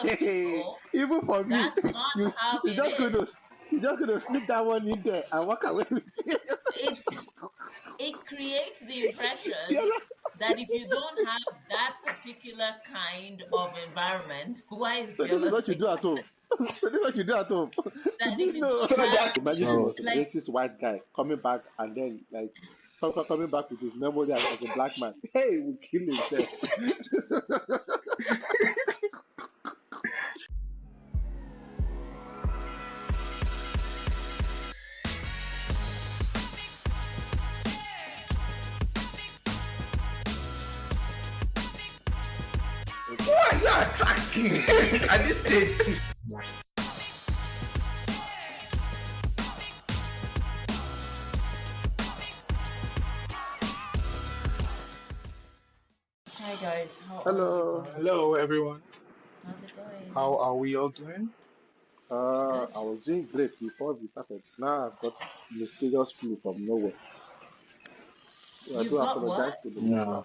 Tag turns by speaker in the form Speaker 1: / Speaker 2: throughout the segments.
Speaker 1: No,
Speaker 2: Even for me,
Speaker 1: that's not
Speaker 2: you
Speaker 1: how
Speaker 2: you
Speaker 1: it
Speaker 2: just gonna
Speaker 1: is.
Speaker 2: you just gonna sneak that one in there and walk away with it.
Speaker 1: It it creates the
Speaker 2: You're
Speaker 1: impression
Speaker 2: like,
Speaker 1: that if you don't have that particular kind of environment, why is
Speaker 2: so this is
Speaker 1: Biola
Speaker 2: what you do
Speaker 1: speak
Speaker 2: at
Speaker 1: like
Speaker 2: home. So this is what you do at home.
Speaker 1: that?
Speaker 2: You
Speaker 1: If you
Speaker 2: know.
Speaker 1: don't
Speaker 3: So
Speaker 1: have,
Speaker 3: that
Speaker 2: Imagine he
Speaker 3: so
Speaker 2: was a
Speaker 1: like,
Speaker 2: racist white guy coming back and then like coming back with his memory as a black man. Hey, he will kill himself.
Speaker 4: Who are you attracting at this stage?
Speaker 1: hi guys, how are you
Speaker 2: Hello.
Speaker 1: both?
Speaker 3: hello everyone.
Speaker 1: How's it
Speaker 3: How
Speaker 1: going?
Speaker 3: are we all doing?
Speaker 1: Good.
Speaker 2: I was doing great before we started. Now I've got mysterious flu from nowhere. So I
Speaker 1: You've
Speaker 2: do
Speaker 1: got
Speaker 2: apologize
Speaker 1: what?
Speaker 2: to the
Speaker 3: Yeah.
Speaker 2: listeners.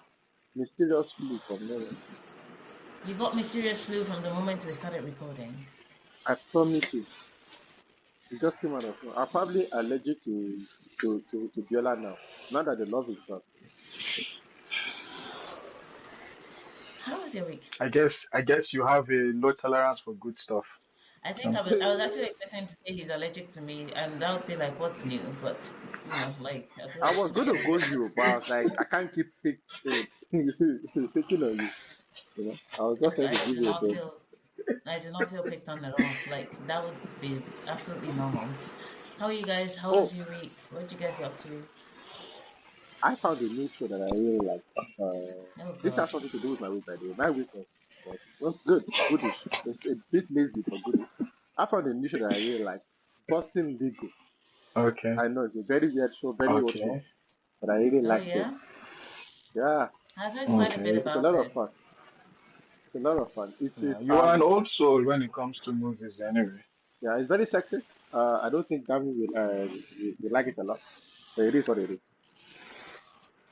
Speaker 2: Mysterious flu from nowhere.
Speaker 1: You got mysterious flu from the moment we started recording.
Speaker 2: I promise you. It just came out of nowhere. I'm probably allergic to Biola now. Now that the love is gone.
Speaker 1: How was your week?
Speaker 3: I guess you have a low tolerance for good stuff.
Speaker 1: I think
Speaker 3: Um,
Speaker 1: I was actually expecting him to say he's allergic to me, and that would be like, what's new? But like I feel
Speaker 2: I
Speaker 1: like
Speaker 2: was
Speaker 1: just
Speaker 2: going to
Speaker 1: getting
Speaker 2: go
Speaker 1: used
Speaker 2: you, but I was like, I can't keep picking on you. You know, I was just
Speaker 1: to it.
Speaker 2: trying to give you a break.
Speaker 1: I do not feel picked on at all. Like that would be absolutely normal. How are you guys? How
Speaker 2: Oh,
Speaker 1: was your week? What did you guys get up to?
Speaker 2: I found a new show that I really like.
Speaker 1: Oh
Speaker 2: This has
Speaker 1: God.
Speaker 2: something to do with my week, by the way. My week was good, goodish. It's a bit lazy, but goodish. I found a new show that I really like. Boston Legal.
Speaker 3: okay.
Speaker 2: I know it's a very weird show, very old show,
Speaker 3: Okay.
Speaker 2: but I really
Speaker 1: Oh
Speaker 2: liked it.
Speaker 1: yeah.
Speaker 2: Yeah,
Speaker 1: I've heard quite a bit
Speaker 3: Okay.
Speaker 2: it's a
Speaker 1: about
Speaker 2: lot of
Speaker 1: it.
Speaker 2: fun. It's a lot of fun.
Speaker 3: Yeah. You are an old soul when it comes to movies anyway.
Speaker 2: Yeah, it's very sexist. I don't think Gavin will like it a lot, but it is what it is.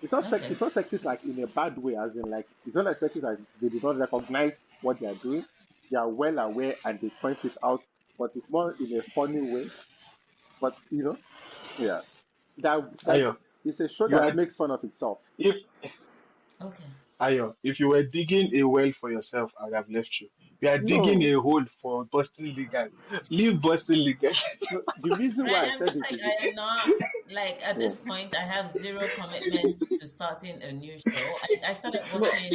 Speaker 2: It's not sex.
Speaker 1: Okay.
Speaker 2: It's not sexist like in a bad way, as in like it's not like sexist like they do not recognize what they are doing. They are well aware and they point it out, but it's more in a funny way. But yeah, that
Speaker 3: Ayo,
Speaker 2: it's a show
Speaker 3: you
Speaker 2: that
Speaker 3: are
Speaker 2: makes fun of itself.
Speaker 3: if
Speaker 1: Okay.
Speaker 3: Ayo, if you were digging a well for yourself, I would have left you. You are digging
Speaker 2: No,
Speaker 3: a hole for Boston Legal. Leave Boston Legal.
Speaker 2: no, the reason
Speaker 1: Right.
Speaker 2: why I
Speaker 1: I'm
Speaker 2: said
Speaker 1: just
Speaker 2: it
Speaker 1: like
Speaker 2: is
Speaker 1: I am not like at
Speaker 2: yeah,
Speaker 1: this point. I have zero commitment to starting a new show. I started
Speaker 2: no,
Speaker 1: watching.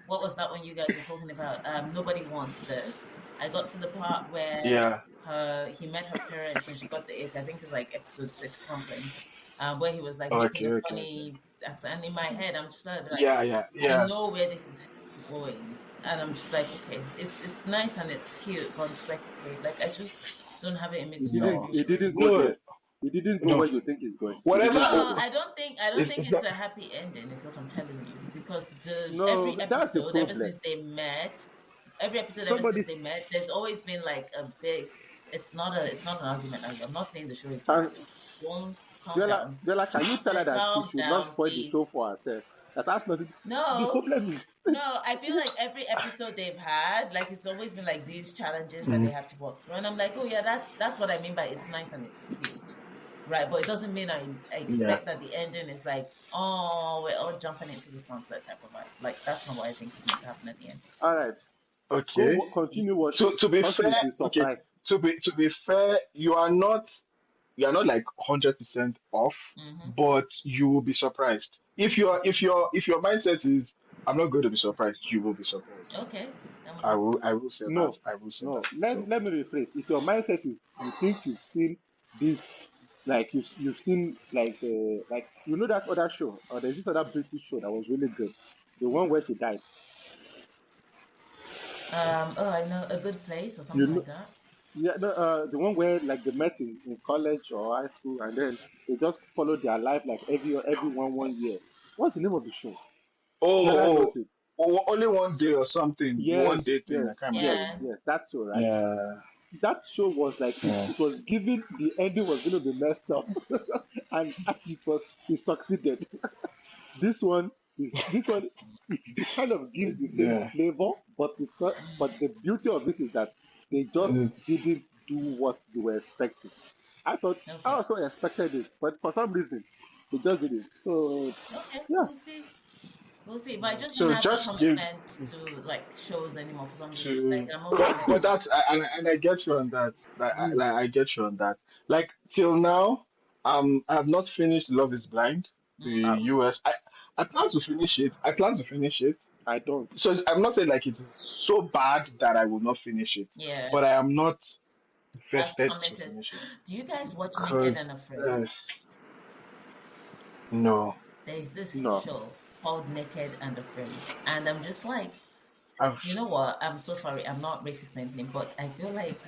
Speaker 1: What was that one you guys were talking about? Nobody wants this. I got to the part where
Speaker 3: Yeah.
Speaker 1: he met her parents when she got the itch. I think it's like episode 6 something. Where he was like making
Speaker 3: Okay.
Speaker 1: a
Speaker 3: Okay. Okay.
Speaker 1: funny accent. And in my head, I'm just like,
Speaker 3: Yeah. Yeah.
Speaker 1: I
Speaker 3: Yeah.
Speaker 1: know where this is going, and I'm just like, okay, it's nice and it's cute, but I'm just like, okay, like I just don't have it in me to
Speaker 2: it
Speaker 1: start a
Speaker 2: didn't
Speaker 1: new
Speaker 3: No.
Speaker 2: it
Speaker 1: show
Speaker 2: didn't
Speaker 1: anymore.
Speaker 2: go
Speaker 3: No.
Speaker 2: there. It didn't go
Speaker 3: No.
Speaker 2: where you think it's going. It
Speaker 3: Whatever.
Speaker 2: didn't go
Speaker 1: No,
Speaker 2: there.
Speaker 1: I don't think
Speaker 3: It's
Speaker 1: it's
Speaker 3: not.
Speaker 1: a happy ending. Is what I'm telling you, because the
Speaker 2: No,
Speaker 1: every
Speaker 2: that's the
Speaker 1: episode, ever
Speaker 2: problem.
Speaker 1: since they met, every episode ever since
Speaker 2: Somebody
Speaker 1: they met, there's always been like a big. It's not an argument. I'm not saying the show is
Speaker 2: can
Speaker 1: bad. Don't calm
Speaker 2: Bella,
Speaker 1: down.
Speaker 2: Bella, can you tell her that she
Speaker 1: Calm
Speaker 2: should not
Speaker 1: down,
Speaker 2: spoil the
Speaker 1: please.
Speaker 2: show for herself? That's nothing. The
Speaker 1: No,
Speaker 2: problem is,
Speaker 1: no, I feel like every episode they've had, like it's always been like these challenges that they
Speaker 3: Mm,
Speaker 1: have to walk through, and I'm like, oh yeah, that's what I mean by it's nice and it's cute, right? But it doesn't mean I
Speaker 3: yeah.
Speaker 1: expect that the ending is like, oh, we're all jumping into the sunset type of vibe. Like that's not what I think is meant to happen at the end.
Speaker 2: all right,
Speaker 3: Okay.
Speaker 2: continue
Speaker 3: So
Speaker 2: watching.
Speaker 3: to be
Speaker 2: Trust me, you'll
Speaker 3: fair,
Speaker 2: be
Speaker 3: okay.
Speaker 2: surprised.
Speaker 3: To be fair, you are not like 100% off,
Speaker 1: Mm-hmm.
Speaker 3: but you will be surprised. If your mindset is I'm not going to be surprised, you will be surprised.
Speaker 1: Okay, I'm
Speaker 3: I will say that.
Speaker 2: No,
Speaker 3: I will say
Speaker 2: no.
Speaker 3: that.
Speaker 2: Let me rephrase. If your mindset is you think you've seen this, like you've seen like you know that other show or there's this other British show that was really good, the one where she died.
Speaker 1: oh, I know A Good Place or
Speaker 2: You
Speaker 1: something
Speaker 2: know,
Speaker 1: like that.
Speaker 2: yeah, no, the one where like they met in college or high school and then they just followed their life like everyone 1 year. What's the name of the show? Bella
Speaker 3: Oh,
Speaker 2: knows it.
Speaker 3: only one day or something. The one day
Speaker 2: Yes,
Speaker 3: thing. I
Speaker 2: yes,
Speaker 3: can't remember the
Speaker 2: yes,
Speaker 1: Yeah.
Speaker 3: name.
Speaker 2: yes. That show, right?
Speaker 3: Yeah.
Speaker 2: That show was like
Speaker 3: Yeah.
Speaker 2: it was given the ending was going to be messed up, and it succeeded. This one is it kind of gives the same
Speaker 3: Yeah,
Speaker 2: flavor, but it's not. But the beauty of it is that they just
Speaker 3: it's
Speaker 2: didn't do what you were expecting. I
Speaker 1: Okay.
Speaker 2: also expected it, but for some reason they just did it. So
Speaker 1: Okay.
Speaker 2: yeah,
Speaker 1: We'll see. We'll see. But I just don't
Speaker 3: so
Speaker 1: have the
Speaker 3: just give
Speaker 1: commitment to like shows anymore for some reason. Like
Speaker 3: to
Speaker 1: I'm over
Speaker 3: but
Speaker 1: Netflix.
Speaker 3: that's and I get you on that.
Speaker 2: mm,
Speaker 3: Like I get you on that. Like till now, I have not finished Love Is Blind, the
Speaker 1: Mm,
Speaker 3: US. I plan to finish it. I plan to finish it.
Speaker 2: I don't.
Speaker 3: So I'm not saying like it is so bad that I will not finish it,
Speaker 1: yeah.
Speaker 3: but I am not
Speaker 1: As
Speaker 3: vested to
Speaker 1: committed.
Speaker 3: finish it
Speaker 1: Do you guys watch Naked and
Speaker 3: because
Speaker 1: Afraid?
Speaker 3: no,
Speaker 1: There's this
Speaker 2: No,
Speaker 1: show called Naked and Afraid. And I'm just like,
Speaker 3: I've
Speaker 1: you know what? I'm so sorry. I'm not racist or anything, but I feel like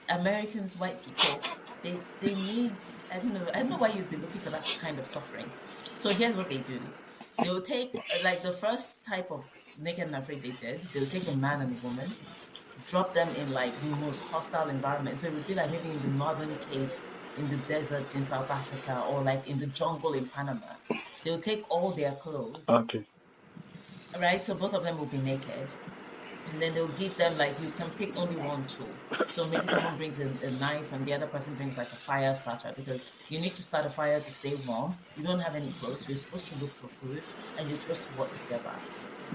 Speaker 1: Americans, white people, they need, I don't know why you'd be looking for that kind of suffering. So here's what they do. They'll take like the first type of Naked and Afraid they did, they'll take a man and a woman, drop them in like the most hostile environment. So it would be like maybe in the Northern Cape, in the desert in South Africa, or like in the jungle in Panama. They'll take all their clothes,
Speaker 3: okay.
Speaker 1: right? So both of them will be naked. And then they'll give them like you can pick only one tool. So maybe someone brings a knife and the other person brings like a fire starter because you need to start a fire to stay warm. You don't have any clothes. You're supposed to look for food and you're supposed to work together.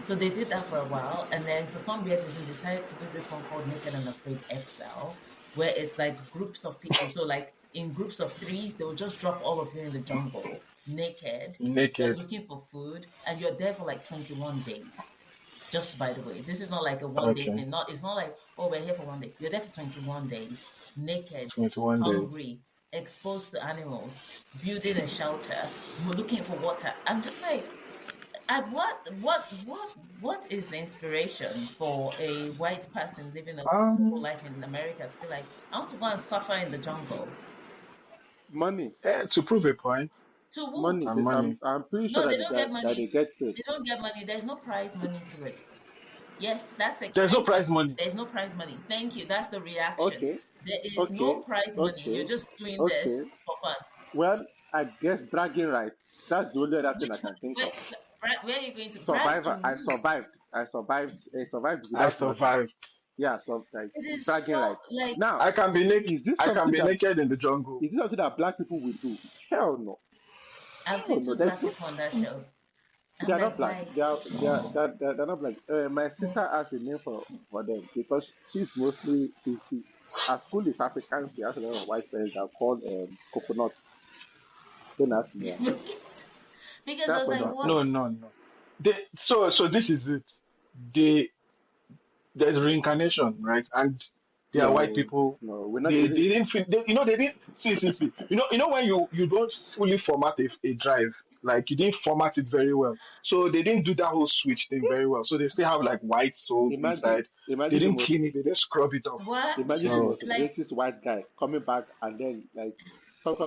Speaker 1: So they did that for a while, and then for some weird reason, they decided to do this one called Naked and Afraid XL, where it's like groups of people. So like in groups of threes, they will just drop all of you in the jungle naked. You're
Speaker 3: Naked.
Speaker 1: looking for food, and you're there for like 21 days. Just by the way, this is not like a 1 day
Speaker 3: Okay.
Speaker 1: thing. Not it's not like oh we're here for 1 day. You're there for 21 days, naked,
Speaker 3: 21 days.
Speaker 1: hungry, exposed to animals, building a shelter, looking for water. I'm just like what is the inspiration for a white person living a whole
Speaker 3: Um,
Speaker 1: life in America to be like, I want to go and suffer in the jungle?
Speaker 2: money,
Speaker 3: to prove a point
Speaker 1: To who?
Speaker 2: money.
Speaker 3: and money.
Speaker 2: I'm pretty sure
Speaker 1: No, they
Speaker 2: that
Speaker 1: don't get
Speaker 2: that they
Speaker 1: money.
Speaker 2: get paid.
Speaker 1: They don't get money. There's no prize money to it. Yes, that's it.
Speaker 3: There's no
Speaker 1: Thank you.
Speaker 3: prize money.
Speaker 1: There's no prize money. Thank you. That's the reaction.
Speaker 2: Okay,
Speaker 1: There is no
Speaker 2: okay,
Speaker 1: prize money. You're
Speaker 2: okay,
Speaker 1: just doing this
Speaker 2: okay.
Speaker 1: for fun.
Speaker 2: Well, I guess bragging rights. That's the only other thing I
Speaker 1: Which
Speaker 2: can think
Speaker 1: where,
Speaker 2: of.
Speaker 1: where are you going to brag to
Speaker 2: Survivor. I
Speaker 1: who?
Speaker 2: survived. I survived. I survived
Speaker 3: I
Speaker 2: without nothing.
Speaker 3: survived.
Speaker 2: Yeah, so like
Speaker 1: It is
Speaker 2: bragging
Speaker 1: so
Speaker 2: rights.
Speaker 1: like
Speaker 2: Now,
Speaker 3: I can be naked.
Speaker 2: is this
Speaker 3: I can
Speaker 2: something
Speaker 3: be
Speaker 2: that
Speaker 3: naked in the jungle.
Speaker 2: is this something that black people will do? Hell no.
Speaker 1: I've
Speaker 2: Hell
Speaker 1: seen
Speaker 2: no.
Speaker 1: two
Speaker 2: There's
Speaker 1: black
Speaker 2: no.
Speaker 1: people on that show.
Speaker 2: They
Speaker 1: I'm
Speaker 2: are not
Speaker 1: like,
Speaker 2: black.
Speaker 1: why?
Speaker 2: They're not black. My sister has a name for them because she's mostly her school is African. She has a lot of white friends that are called coconut. Don't ask me why.
Speaker 1: Because I
Speaker 2: That's
Speaker 1: was
Speaker 2: what
Speaker 1: like,
Speaker 2: they are
Speaker 1: what?
Speaker 2: called.
Speaker 3: No. So this is it. They there's reincarnation, right? And they are white
Speaker 2: No,
Speaker 3: people.
Speaker 2: no, we're not. We
Speaker 3: They
Speaker 2: didn't,
Speaker 3: didn't they didn't see. You know when you don't fully format a drive, like you didn't format it very well. So they didn't do that whole switch thing very well. So they still have like white souls
Speaker 2: imagine,
Speaker 3: inside. They
Speaker 2: imagine the
Speaker 3: didn't
Speaker 2: most,
Speaker 3: clean it, they didn't scrub it off.
Speaker 1: What?
Speaker 2: imagine the
Speaker 1: Because
Speaker 3: So
Speaker 2: most
Speaker 1: like
Speaker 2: racist white guy coming back and then like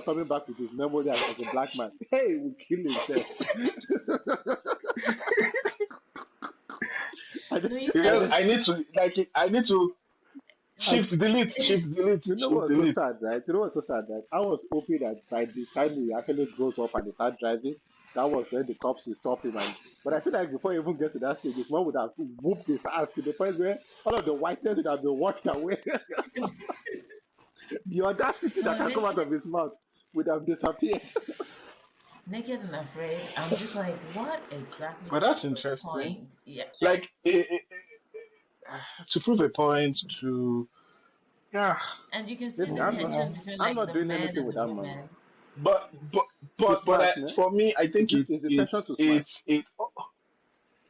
Speaker 2: coming back with his memory as a black man. Hey, he will kill himself. I
Speaker 1: no,
Speaker 2: don't,
Speaker 1: you
Speaker 2: I
Speaker 1: guys,
Speaker 3: because
Speaker 2: don't,
Speaker 3: I need to
Speaker 2: I,
Speaker 3: shift
Speaker 2: you know
Speaker 3: shift
Speaker 2: what's so
Speaker 3: delete.
Speaker 2: sad, right? You know what's so sad, right? I was hoping that by the time he actually grows up and he start driving, that was when the cops will stop him. And but I feel like before he even get to that stage, his mom would have whooped his ass to the point where all of the whiteness would have been washed away. The audacity that
Speaker 1: no,
Speaker 2: can come out of his mouth would have disappeared.
Speaker 1: naked and afraid. I'm just like, what exactly
Speaker 3: But
Speaker 1: is
Speaker 3: that's
Speaker 1: the
Speaker 3: interesting.
Speaker 1: point? Yeah,
Speaker 3: Like to prove a point to yeah.
Speaker 1: and you can see
Speaker 2: Listen,
Speaker 1: the
Speaker 3: Mm,
Speaker 1: tension between
Speaker 2: I'm
Speaker 1: like
Speaker 2: not
Speaker 1: the
Speaker 2: doing
Speaker 1: men
Speaker 2: anything
Speaker 1: and
Speaker 2: with
Speaker 1: the
Speaker 2: that money.
Speaker 1: women.
Speaker 3: but but
Speaker 2: To
Speaker 3: but
Speaker 2: smash, man.
Speaker 3: for me, I think
Speaker 2: Is the intention to smash?
Speaker 3: it's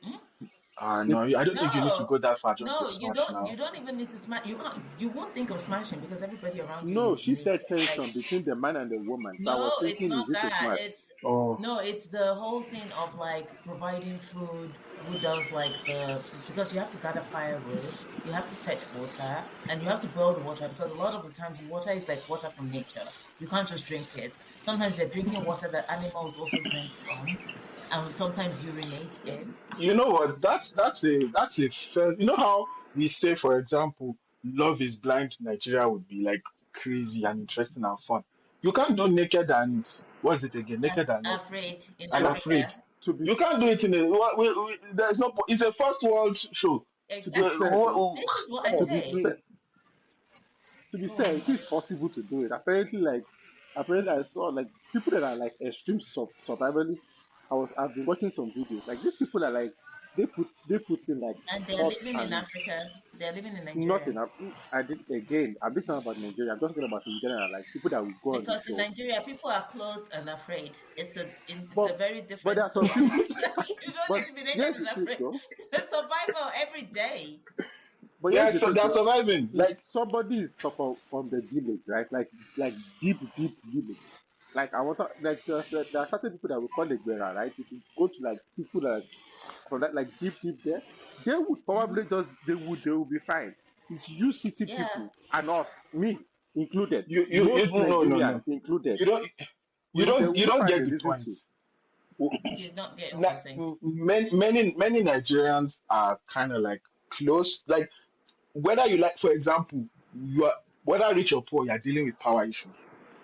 Speaker 1: Hmm?
Speaker 2: It,
Speaker 3: no, I don't think you need to
Speaker 1: No,
Speaker 3: go that far just to
Speaker 1: no, you
Speaker 3: smash
Speaker 1: don't. You
Speaker 3: now.
Speaker 1: don't even need to smash. You won't think of smashing because everybody around you
Speaker 2: no,
Speaker 1: is
Speaker 2: she said
Speaker 1: naked. Like
Speaker 2: tension between the man and the woman. So I
Speaker 1: no,
Speaker 2: was
Speaker 1: it's
Speaker 2: thinking, is
Speaker 1: not
Speaker 2: it to
Speaker 1: that.
Speaker 2: smash?
Speaker 1: It's
Speaker 3: Oh,
Speaker 1: no, it's the whole thing of like providing food. Who does like the because you have to gather firewood, you have to fetch water, and you have to boil the water because a lot of the times the water is like water from nature. You can't just drink it. Sometimes you're drinking water that animals also drink from, and sometimes urinate in.
Speaker 3: you know what? That's a fair. You know how we say, for example, Love is Blind Nigeria would be like crazy and interesting and fun. You can't do naked and what's it again? Naked
Speaker 1: Afraid in
Speaker 3: and afraid.
Speaker 1: Africa.
Speaker 2: to be
Speaker 3: You can't do it in a. There's no. It's a first world show.
Speaker 2: to be
Speaker 1: Exactly.
Speaker 2: fair though,
Speaker 1: This is what
Speaker 3: Come
Speaker 1: I
Speaker 2: to
Speaker 3: on.
Speaker 2: be
Speaker 1: say.
Speaker 2: fair,
Speaker 1: Go on.
Speaker 2: it is possible to do it. Apparently, I saw like people that are like extreme survivalists. I've been watching some videos. Like these people are like they put in like
Speaker 1: And they're
Speaker 2: pots
Speaker 1: living in
Speaker 2: and
Speaker 1: Africa. They're living in
Speaker 2: nothing.
Speaker 1: Nigeria.
Speaker 2: I did again. I'm not talking about Nigeria. I'm just talking about in general. Like people that will go on the
Speaker 1: Because in
Speaker 2: show.
Speaker 1: Nigeria, people are clothed and afraid. It's
Speaker 2: But
Speaker 1: a very
Speaker 2: but
Speaker 1: different
Speaker 2: there are some
Speaker 1: story.
Speaker 2: people.
Speaker 1: You don't
Speaker 2: But
Speaker 1: need to be naked
Speaker 2: here's
Speaker 1: and
Speaker 2: the thing,
Speaker 1: afraid.
Speaker 2: though.
Speaker 1: It's a survival every day.
Speaker 2: But here's
Speaker 3: Yeah,
Speaker 2: the
Speaker 3: so
Speaker 2: thing,
Speaker 3: they're
Speaker 2: though.
Speaker 3: surviving.
Speaker 2: If
Speaker 3: Like
Speaker 2: somebody is from the village, right? Like deep village. Like I want to, like there are certain people that we call the Guerra, right? If you go to like people that from that like deep there, they would
Speaker 1: Hmm.
Speaker 2: probably just they will be fine. It's you city
Speaker 1: Yeah,
Speaker 2: people and us, me included,
Speaker 3: you
Speaker 2: most
Speaker 3: no.
Speaker 2: Nigerians included.
Speaker 3: You don't
Speaker 2: We
Speaker 3: you
Speaker 2: will
Speaker 3: don't
Speaker 2: find
Speaker 3: get
Speaker 2: a
Speaker 3: the
Speaker 2: reason
Speaker 3: point.
Speaker 2: to.
Speaker 1: you don't get what I'm saying.
Speaker 3: Many Nigerians are kind of like close. Like whether you like, for example, you are whether rich or poor, you're dealing with power issues.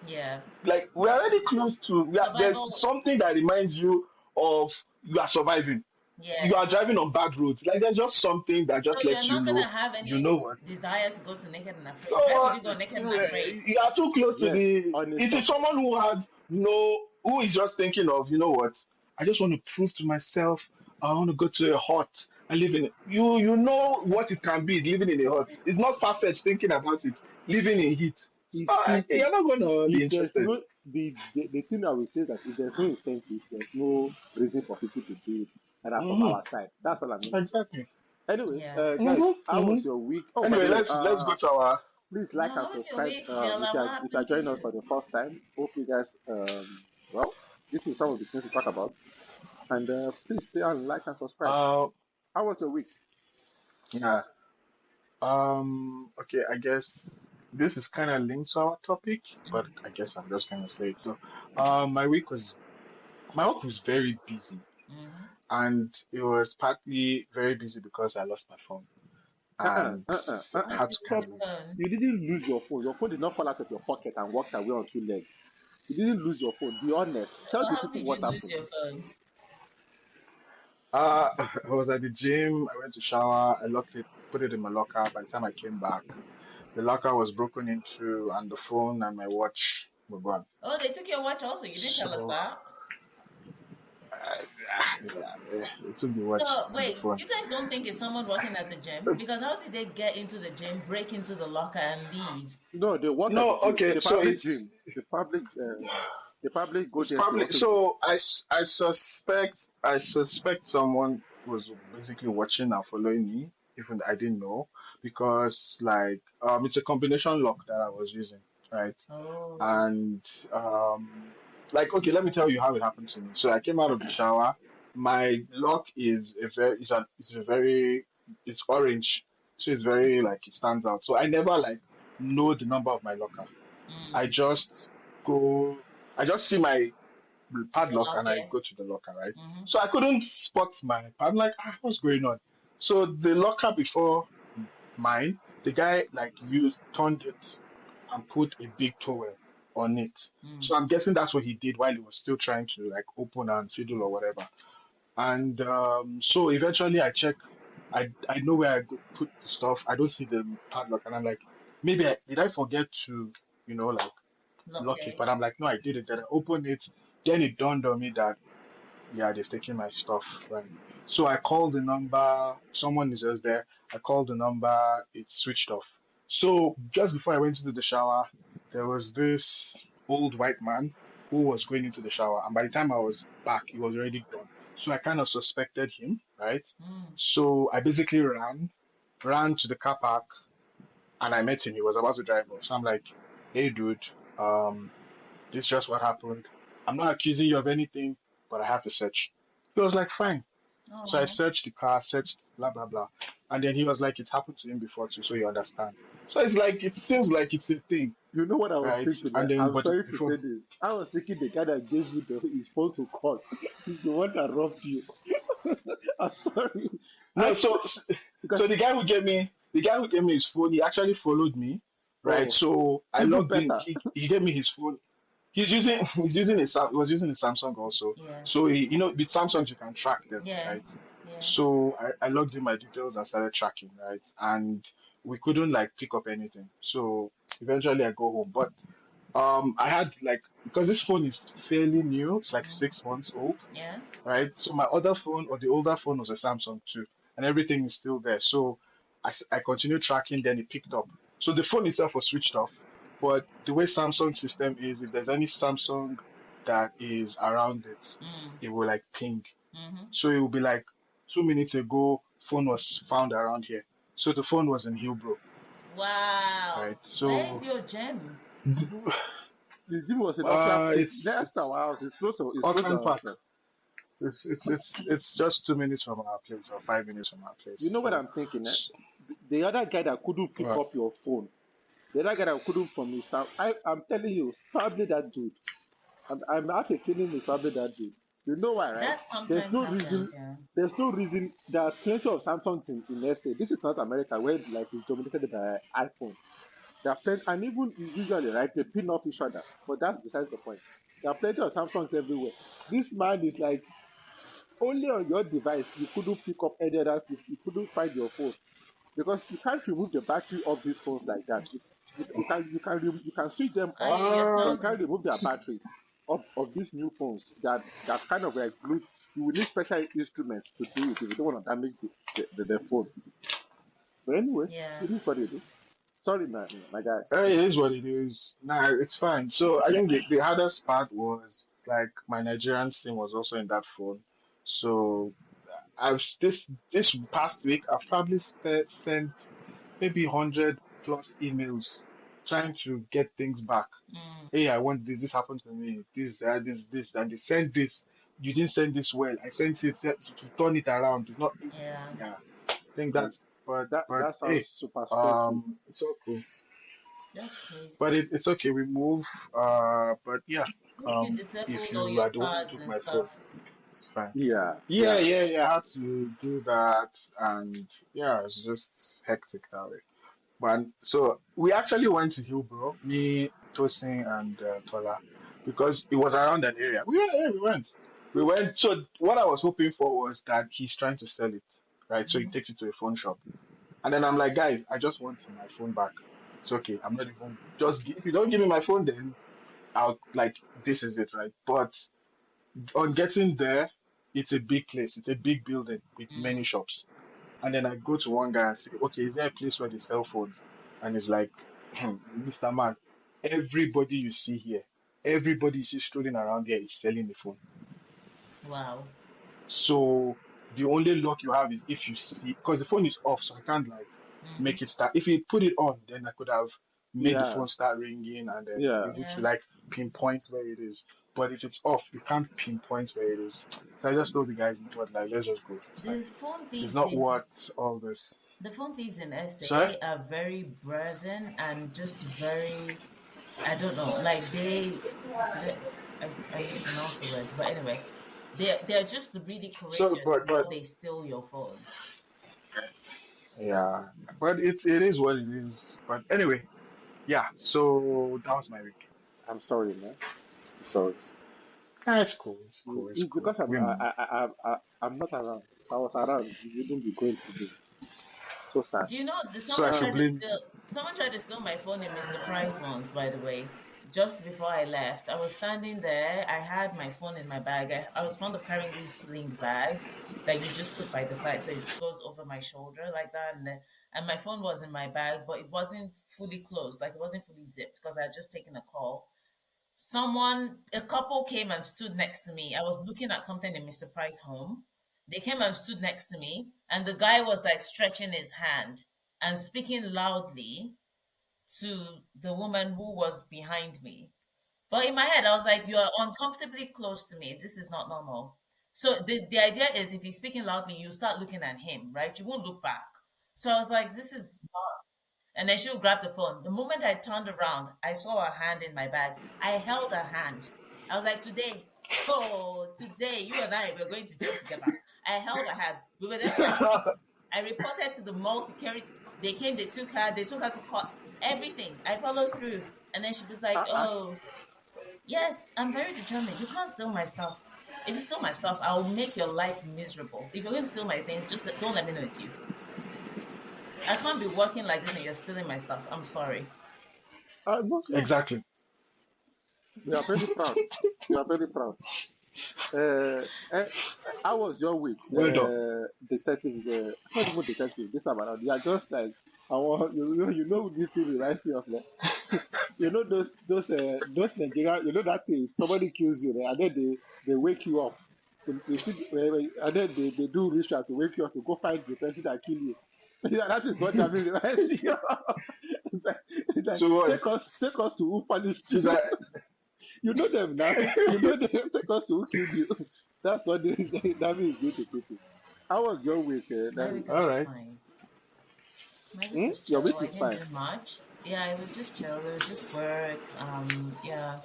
Speaker 1: Yeah,
Speaker 3: Like we're already close to. There's
Speaker 1: survival.
Speaker 3: something that reminds you of you are surviving. You
Speaker 1: Yeah.
Speaker 3: are driving on bad roads. Like there's just something that
Speaker 1: So
Speaker 3: just
Speaker 1: you're
Speaker 3: lets
Speaker 1: not gonna have
Speaker 3: you
Speaker 1: any
Speaker 3: know what.
Speaker 1: desire to go to naked and
Speaker 3: So
Speaker 1: afraid. Why would you go naked and afraid?
Speaker 3: you are too close to
Speaker 2: Yes,
Speaker 3: the.
Speaker 2: on a
Speaker 3: It is
Speaker 2: top.
Speaker 3: someone who has no, who is just thinking of, you know what? I just want to prove to myself. I want to go to a hut. I live in. You know what it can be living in a hut. It's not far fetched thinking about it. Living in heat. So
Speaker 2: It's simple.
Speaker 3: you're not gonna be
Speaker 2: If there's
Speaker 3: interested.
Speaker 2: no the thing I will say that if there's no incentive, there's no reason for people to do it. And that from
Speaker 3: Hmm.
Speaker 2: our side. That's all I mean.
Speaker 3: Exactly.
Speaker 2: Anyways,
Speaker 1: Yeah.
Speaker 2: guys, how
Speaker 3: Hmm.
Speaker 2: was your week? Oh, by
Speaker 3: Anyway,
Speaker 2: the way,
Speaker 3: let's go to our.
Speaker 2: please
Speaker 1: No,
Speaker 2: like and
Speaker 1: how was your
Speaker 2: subscribe.
Speaker 1: week, Bella? What
Speaker 2: If you are
Speaker 1: happened to
Speaker 2: joining us for
Speaker 1: you?
Speaker 2: the first time, hope you guys well, this is some of the things we talk about. And please stay on like and subscribe.
Speaker 3: Uh,
Speaker 2: How was your week?
Speaker 3: yeah. Okay, I guess this is kind of linked to our topic, but I guess I'm just gonna say it. So, my week was my work was very busy,
Speaker 1: Mm-hmm.
Speaker 3: and it was partly very busy because I lost my phone, and I
Speaker 1: How
Speaker 3: had
Speaker 1: did
Speaker 3: to
Speaker 1: you lose
Speaker 3: kind
Speaker 2: Stop.
Speaker 1: your
Speaker 3: of.
Speaker 1: phone?
Speaker 2: You didn't lose your phone. Your phone did not fall out of your pocket and walked away on two legs. You didn't lose your phone. Be honest. Tell the
Speaker 1: How
Speaker 2: people
Speaker 1: did
Speaker 2: what
Speaker 1: you lose
Speaker 2: happened.
Speaker 1: your phone?
Speaker 3: I was at the gym. I went to shower. I locked it, put it in my locker. By the time I came back, the locker was broken into, and the phone and my watch were gone.
Speaker 1: Oh, they took your watch also. You didn't tell us
Speaker 3: So,
Speaker 1: that.
Speaker 3: they took the watch
Speaker 1: So
Speaker 3: and the
Speaker 1: wait,
Speaker 3: phone.
Speaker 1: you guys don't think it's someone working at the gym? Because how did they get into the gym, break into the locker, and leave?
Speaker 2: No, they work at the
Speaker 3: No,
Speaker 2: gym.
Speaker 3: okay,
Speaker 2: The
Speaker 3: so
Speaker 2: public
Speaker 3: it's
Speaker 2: gym. The public go
Speaker 3: it's
Speaker 2: there to
Speaker 3: public.
Speaker 2: also do.
Speaker 3: So I suspect someone was basically watching and following me, even though I didn't know, because like it's a combination lock that I was using, right?
Speaker 1: Oh,
Speaker 3: And like okay, let me tell you how it happened to me. So I came out of the shower. My lock is a very it's orange, so it's very like it stands out. So I never like know the number of my locker. I
Speaker 1: mm,
Speaker 3: just go, I just see my
Speaker 1: your
Speaker 3: padlock
Speaker 1: lock,
Speaker 3: and I
Speaker 1: yeah.
Speaker 3: go to the locker, right?
Speaker 1: Mm-hmm.
Speaker 3: So I couldn't spot my pad. I'm like, what's going on? So the locker before mine, the guy like used turned it and put a big towel on it.
Speaker 1: Mm.
Speaker 3: So I'm guessing that's what he did while he was still trying to like open and fiddle or whatever. And so eventually I check, I know where I go put the stuff. I don't see the padlock, and I'm like, maybe did I forget to, like
Speaker 1: Lock,
Speaker 3: lock
Speaker 1: yeah,
Speaker 3: it? But I'm like, no, I did it. Then I opened it. Then it dawned on me that yeah, they've taken my stuff, right? So I called the number. Someone is just there. I called the number. It's switched off. So just before I went into the shower, there was this old white man who was going into the shower, and by the time I was back, he was already gone. So I kind of suspected him, right?
Speaker 1: mm.
Speaker 3: So I basically ran to the car park, and I met him. He was about to drive off. So I'm like, "Hey, dude, um, this is just what happened. I'm not accusing you of anything, but I have to search." He was like, fine. So I
Speaker 1: Oh,
Speaker 3: searched the car, searched blah blah blah. And then he was like, it's happened to him before too, so he understands. So it's like it seems like it's a thing,
Speaker 2: You know what I was
Speaker 3: right?
Speaker 2: thinking?
Speaker 3: And then
Speaker 2: I'm
Speaker 3: but
Speaker 2: sorry
Speaker 3: the
Speaker 2: to say
Speaker 3: phone.
Speaker 2: this. I was thinking the guy that gave you his phone to call is the one that robbed you. I'm sorry.
Speaker 3: No,
Speaker 2: I
Speaker 3: so
Speaker 2: because
Speaker 3: the guy who gave me his phone, he actually followed me, right?
Speaker 2: oh,
Speaker 3: So I
Speaker 2: even
Speaker 3: logged in,
Speaker 2: better.
Speaker 3: he gave me his phone. he was using a Samsung also.
Speaker 1: Yeah.
Speaker 3: So with Samsungs you can track them,
Speaker 1: Yeah.
Speaker 3: right?
Speaker 1: Yeah.
Speaker 3: So I logged in my details and started tracking, right? And we couldn't like pick up anything. So eventually I go home. But I had like because this phone is fairly new, it's like
Speaker 1: Mm.
Speaker 3: 6 months old,
Speaker 1: Yeah.
Speaker 3: right? So my other phone or the older phone was a Samsung too, and everything is still there. So I continued tracking, then it picked up. So the phone itself was switched off, but the way Samsung system is, if there's any Samsung that is around it,
Speaker 1: Mm.
Speaker 3: it will like ping.
Speaker 1: Mm-hmm.
Speaker 3: So it will be like 2 minutes ago, phone was found around here. So the phone was in Hillbrow,
Speaker 1: Wow.
Speaker 3: right?
Speaker 1: Where is
Speaker 3: So
Speaker 1: your gem?
Speaker 2: The gym was in Oakland. It's next to
Speaker 3: it's
Speaker 2: our house. It's close to
Speaker 3: Auckland
Speaker 2: our
Speaker 3: Park.
Speaker 2: house.
Speaker 3: It's just 2 minutes from our place or 5 minutes from our
Speaker 2: You
Speaker 3: place.
Speaker 2: know what I'm thinking? Eh?
Speaker 3: S-
Speaker 2: The other guy that couldn't pick
Speaker 3: well,
Speaker 2: up your phone, the other guy that couldn't from his house, I'm telling you, it's probably that dude. I'm have a feeling it's probably that dude. You know why, right?
Speaker 1: That
Speaker 2: There's
Speaker 1: sometimes
Speaker 2: no
Speaker 1: happens.
Speaker 2: reason.
Speaker 1: Yeah.
Speaker 2: There's no reason. There are plenty of Samsungs in SA. This is not America, where like it's dominated by iPhone. There are plenty, and even usually, right, they pin off each other. But that's besides the point. There are plenty of Samsungs everywhere. This man is like only on your device. You couldn't pick up any others. You couldn't find your phone because you can't remove the battery of these phones like that. You can switch them off,
Speaker 1: Your
Speaker 2: but
Speaker 3: uh,
Speaker 2: you
Speaker 1: sound
Speaker 2: can't remove
Speaker 1: is.
Speaker 2: their batteries of these new phones that kind of like glued. You will need special instruments to do it if you don't want to damage the phone. But anyways,
Speaker 1: Yeah.
Speaker 2: it is what it is. Sorry, my guy.
Speaker 3: it is what it is. Nah, it's fine. So I think the hardest part was like my Nigerian SIM was also in that phone. So this past week I've probably sent maybe 100+ emails trying to get things back.
Speaker 1: Mm.
Speaker 3: Hey, I want this. This happened to me. This, and they sent this. You didn't send this well. I sent it to turn it around. It's not.
Speaker 1: Yeah.
Speaker 3: Yeah, I think
Speaker 2: Man,
Speaker 3: that's. But
Speaker 2: that sounds
Speaker 3: hey,
Speaker 2: super stressful.
Speaker 3: it's all cool.
Speaker 1: That's crazy.
Speaker 3: But it's okay. We move. But yeah,
Speaker 1: Hope you
Speaker 3: if
Speaker 1: disabled all
Speaker 3: you
Speaker 1: your
Speaker 3: are the one who
Speaker 1: cards
Speaker 3: took
Speaker 1: and
Speaker 3: my phone,
Speaker 1: stuff.
Speaker 3: it's fine.
Speaker 2: Yeah,
Speaker 3: Yeah,
Speaker 2: yeah.
Speaker 3: yeah, yeah. I had to do that, and yeah, it's just hectic that way. But so we actually went to Hillbrow, me, Tosin, and Tola, because it was around that area. Yeah, we went. We went. So what I was hoping for was that he's trying to sell it, right? So he
Speaker 1: Mm-hmm.
Speaker 3: takes it to a phone shop, and then I'm like, guys, I just want my phone back. It's okay. I'm not even if you don't give me my phone, then I'll like this is it, right? But on getting there, it's a big place. It's a big building with many
Speaker 1: Mm.
Speaker 3: shops. And then I go to one guy and say, okay, is there a place where they sell phones? And he's like, Mr. Man, everybody you see here, everybody you see strolling around here is selling the phone.
Speaker 1: Wow.
Speaker 3: So the only luck you have is if you see, because the phone is off, so I can't like
Speaker 1: Mm-hmm.
Speaker 3: make it start. If you put it on, then I could have made the
Speaker 2: Yeah,
Speaker 3: phone start ringing and then be
Speaker 2: yeah.
Speaker 3: able to
Speaker 1: Yeah.
Speaker 3: like pinpoint where it is. But if it's off, you can't pinpoint where it is. So I just told the guys, you know what, like, let's just go. It's fine.
Speaker 1: The phone
Speaker 3: It's
Speaker 1: thieves
Speaker 3: not
Speaker 1: in
Speaker 3: worth all this.
Speaker 1: the phone thieves in
Speaker 3: Sorry?
Speaker 1: SA are very brazen and just very, I don't know, like they did I mispronounced the word, but anyway, they're just really
Speaker 3: So,
Speaker 1: courageous
Speaker 3: but
Speaker 1: before they steal your phone.
Speaker 3: yeah, but it is what it is. But anyway, yeah. So that was my week.
Speaker 2: I'm sorry, man. I'm sorry.
Speaker 3: Ah, it's cool. It's cool. It's
Speaker 2: It's
Speaker 3: cool.
Speaker 2: because
Speaker 3: We move.
Speaker 2: I'm not around. If I was around, you wouldn't be going through this. So sad.
Speaker 1: Do you know
Speaker 3: So I should blame you.
Speaker 1: someone tried to steal my phone in Mr. Price once, by the way. Just before I left, I was standing there. I had my phone in my bag. I was fond of carrying these sling bags that you just put by the side, so it goes over my shoulder like that. And my phone was in my bag, but it wasn't fully closed, like it wasn't fully zipped because I had just taken a call. A couple came and stood next to me. I was looking at something in Mr. Price home. They came and stood next to me, and the guy was like stretching his hand and speaking loudly to the woman who was behind me. But in my head, I was like, you are uncomfortably close to me. This is not normal. So the idea is if he's speaking loudly, you start looking at him, right? You won't look back. So I was like, this is and then she'll grab the phone. The moment I turned around, I saw her hand in my bag. I held her hand. I was like, today, oh, today, you and I, we're going to jail together. I held her hand. We were there for a week. I reported to the mall security. They came, they took her to court, everything. I followed through. And then she was like,
Speaker 2: Uh-uh.
Speaker 1: oh, Yes, I'm very determined. You can't steal my stuff. If you steal my stuff, I will make your life miserable. If you're going to steal my things, don't let me know it's you. I can't be working like this and you're stealing my stuff. I'm sorry.
Speaker 2: No, no,
Speaker 3: Exactly.
Speaker 2: we are very proud. We are very proud. Uh, eh, how was your week,
Speaker 3: Well done.
Speaker 2: detective? Not even detective. This time around, you are just like I want you know this thing reminds me of like you know those Nigerian, you know that thing somebody kills you and then they wake you up. They see, and then they do ritual to wake you up to go find the person that killed you. Yeah, that is what that reminds me of. It's like,
Speaker 3: So what?
Speaker 2: take us to who punished
Speaker 3: Is
Speaker 2: you.
Speaker 3: that
Speaker 2: You know them now. You know them. Take us to who killed you. That's what David is going to people. How was your week,
Speaker 1: My week
Speaker 2: David?
Speaker 1: was
Speaker 3: all right?
Speaker 1: fine. My week was
Speaker 2: Your
Speaker 1: chill.
Speaker 2: week
Speaker 1: I
Speaker 2: is
Speaker 1: didn't
Speaker 2: fine.
Speaker 1: do much. Yeah, it was just chill. It was just work. Yeah.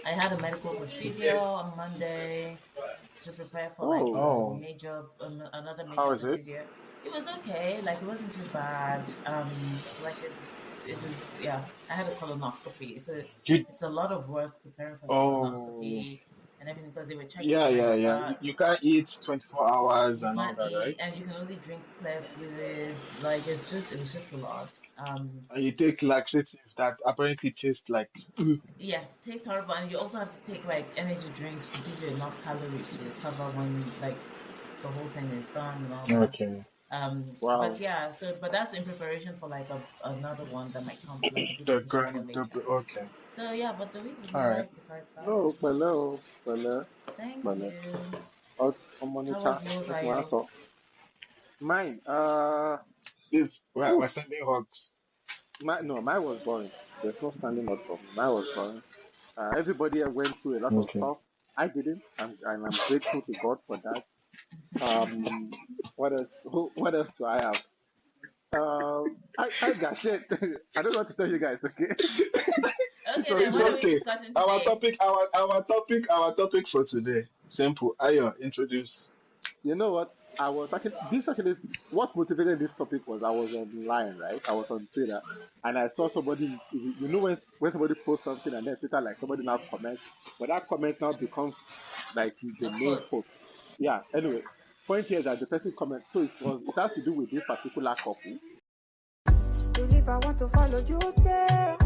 Speaker 1: I had a medical procedure on Monday to prepare for like
Speaker 2: Oh,
Speaker 3: Oh,
Speaker 1: another
Speaker 3: how
Speaker 1: major
Speaker 3: is it?
Speaker 1: procedure. It was okay. Like it wasn't too bad. It was, yeah. I had a colonoscopy, so
Speaker 3: You
Speaker 1: it's a lot of work preparing for the
Speaker 3: oh
Speaker 1: colonoscopy and everything because they were checking
Speaker 3: yeah,
Speaker 1: in my
Speaker 3: yeah, yeah.
Speaker 1: gut.
Speaker 3: You can't eat 24 hours
Speaker 1: You
Speaker 3: and all
Speaker 1: can't
Speaker 3: that,
Speaker 1: eat,
Speaker 3: right?
Speaker 1: and you can only drink clear fluids. Like it was just a lot.
Speaker 3: And you take laxative that apparently tastes like
Speaker 1: Yeah, tastes horrible, and you also have to take like energy drinks to give you enough calories to recover when like the whole thing is done and all that.
Speaker 3: okay.
Speaker 1: But
Speaker 2: wow.
Speaker 1: yeah, but that's in preparation for like another one that might come, like a bigger
Speaker 3: The
Speaker 1: procedure
Speaker 3: grand the
Speaker 1: later.
Speaker 3: okay.
Speaker 1: So yeah, but the week was
Speaker 3: All right.
Speaker 1: alright. Besides that,
Speaker 2: No, pẹ̀lẹ́, pẹ̀lẹ́,
Speaker 1: thank
Speaker 2: pẹ̀lẹ́.
Speaker 1: you. How
Speaker 2: Ọmọnìcha,
Speaker 1: was yours,
Speaker 2: what my
Speaker 1: Ayo?
Speaker 2: answer? Mine,
Speaker 3: This we're
Speaker 2: whew,
Speaker 3: sending hugs.
Speaker 2: no, mine was boring. There's no standing up for me. Mine was boring. Everybody went through a lot of
Speaker 3: Okay.
Speaker 2: stuff. I didn't, and I'm grateful to God for that. What else? What else do I have? I got shit. I don't know what to tell you guys. Okay,
Speaker 1: Okay,
Speaker 2: so
Speaker 1: then
Speaker 3: It's
Speaker 1: what
Speaker 2: you
Speaker 1: are we
Speaker 3: okay.
Speaker 1: discussing
Speaker 3: Our
Speaker 1: today?
Speaker 3: topic, our topic for today. Simple. Ayo, introduce.
Speaker 2: you know what? I was actually what motivated this topic was I was online, right? I was on Twitter and I saw somebody. You know when somebody posts something and then Twitter like somebody now comments, but that comment now becomes like the
Speaker 1: A
Speaker 2: main
Speaker 1: quote.
Speaker 2: post. Yeah.
Speaker 1: Yeah.
Speaker 2: Anyway, point here is that the person comment. So it has to do with this particular couple.
Speaker 5: Believe I want to follow you there.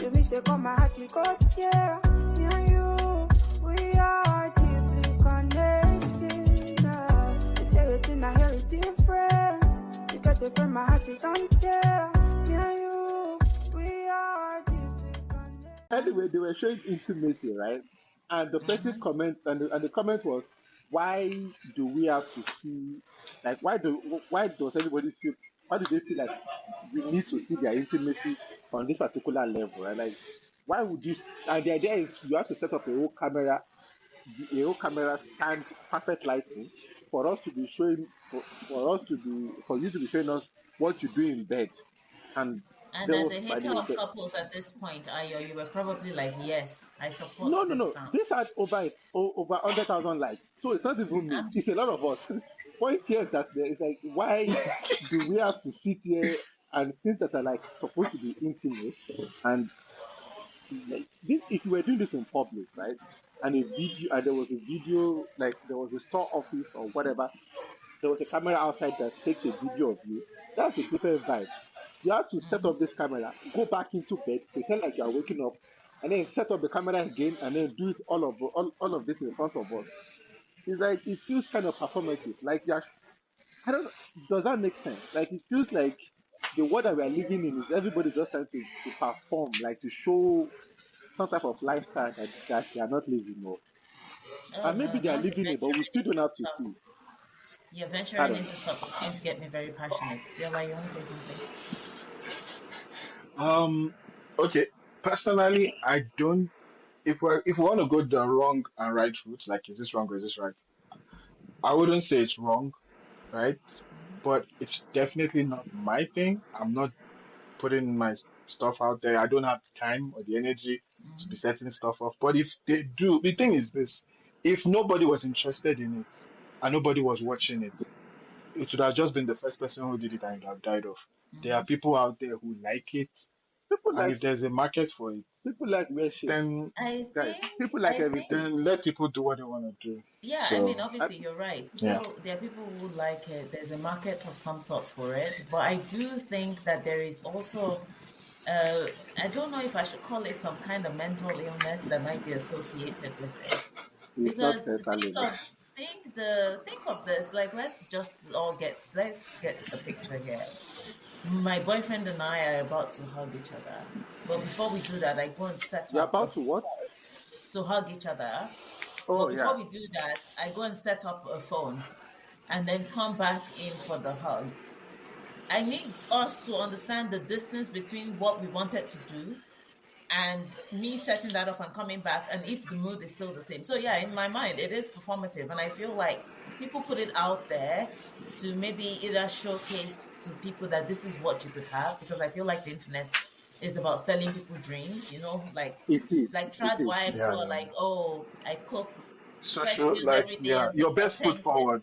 Speaker 5: You mistake on my heart, you got here. Me and you, we are deeply connected. They say it in a hear it different. You got it from my heart, you don't care. Me and you, we are deeply connected.
Speaker 2: Anyway, they were showing intimacy, right? And the person comment and the comment was, why do we have to see like why does everybody feel why do they feel like we need to see their intimacy on this particular level, right? Like why would you and the idea is you have to set up a whole camera stand perfect lighting for us to be showing for us to be for you to be showing us what you do in bed. And
Speaker 1: And
Speaker 2: there
Speaker 1: as
Speaker 2: was
Speaker 1: a
Speaker 2: by the
Speaker 1: hater
Speaker 2: way
Speaker 1: of couples at this point, Ayo, you were probably like, yes, I support
Speaker 2: no, no,
Speaker 1: this
Speaker 2: no.
Speaker 1: stance.
Speaker 2: This had over 100,000 likes. So it's not even me.
Speaker 1: I'm
Speaker 2: It's
Speaker 1: just,
Speaker 2: a lot of us. Point here is that there is like, why do we have to sit here and things that are like supposed to be intimate and like this? If you were doing this in public, right? And there was a video, like there was a store office or whatever. There was a camera outside that takes a video of you. That's a different vibe. You have to set up this camera, go back into bed, pretend like you are waking up, and then set up the camera again, and then do it all of this in front of us. It's like it feels kind of performative. Like you're, I don't. Does that make sense? Like it feels like the world that we are living in is everybody just trying to perform, like to show some type of lifestyle that they are not living, or
Speaker 1: oh
Speaker 2: and
Speaker 1: no,
Speaker 2: maybe they are
Speaker 1: now
Speaker 2: living it, but we still don't have to see.
Speaker 1: you're
Speaker 2: I
Speaker 1: venturing
Speaker 2: don't know.
Speaker 1: into stuff that's going to get me very passionate. Yola, you want to say something?
Speaker 3: Um. Okay. Personally, I don't. If we want to go the wrong and right route, like is this wrong or is this right? I wouldn't say it's wrong, right? But it's definitely not my thing. I'm not putting my stuff out there. I don't have the time or the energy to be setting stuff off. But if they do, the thing is this: if nobody was interested in it and nobody was watching it, it would have just been the first person who did it and it would have died off. There are people out there who like it.
Speaker 2: People
Speaker 3: And
Speaker 2: like
Speaker 3: if there's a market for it,
Speaker 2: people like weird shit,
Speaker 3: then
Speaker 1: I
Speaker 2: guys.
Speaker 1: think
Speaker 2: People like
Speaker 1: I
Speaker 2: everything.
Speaker 1: think
Speaker 3: then let people do what they want to do.
Speaker 1: yeah, I mean
Speaker 3: So
Speaker 2: I,
Speaker 1: obviously you're right.
Speaker 3: yeah.
Speaker 1: People there are people who like it. There's a market of some sort for it. But I do think that there is also I don't know if I should call it some kind of mental illness that might be associated with it.
Speaker 2: it's not
Speaker 1: Because
Speaker 2: mental illness.
Speaker 1: think of this, like let's get the picture here. My boyfriend and I are about to hug each other. But before we do that, I go and set
Speaker 2: You're
Speaker 1: up a
Speaker 2: about to what?
Speaker 1: to hug each other.
Speaker 2: Oh
Speaker 1: But
Speaker 2: yeah.
Speaker 1: before we do that, I go and set up a phone and then come back in for the hug. I need us to understand the distance between what we wanted to do and me setting that up and coming back, and if the mood is still the same. So yeah, in my mind it is performative, and I feel like people put it out there to maybe either showcase to people that this is what you could have, because I feel like the internet is about selling people dreams,
Speaker 2: It is.
Speaker 1: like
Speaker 2: It
Speaker 1: trad
Speaker 2: is.
Speaker 1: wives
Speaker 3: Yeah,
Speaker 1: who are
Speaker 3: yeah,
Speaker 1: like,
Speaker 3: yeah.
Speaker 1: oh, I cook fresh
Speaker 3: Social,
Speaker 1: meals
Speaker 3: like,
Speaker 1: every day
Speaker 3: yeah,
Speaker 1: and
Speaker 3: your
Speaker 1: TikTok
Speaker 3: best foot
Speaker 1: 10 kids.
Speaker 3: forward.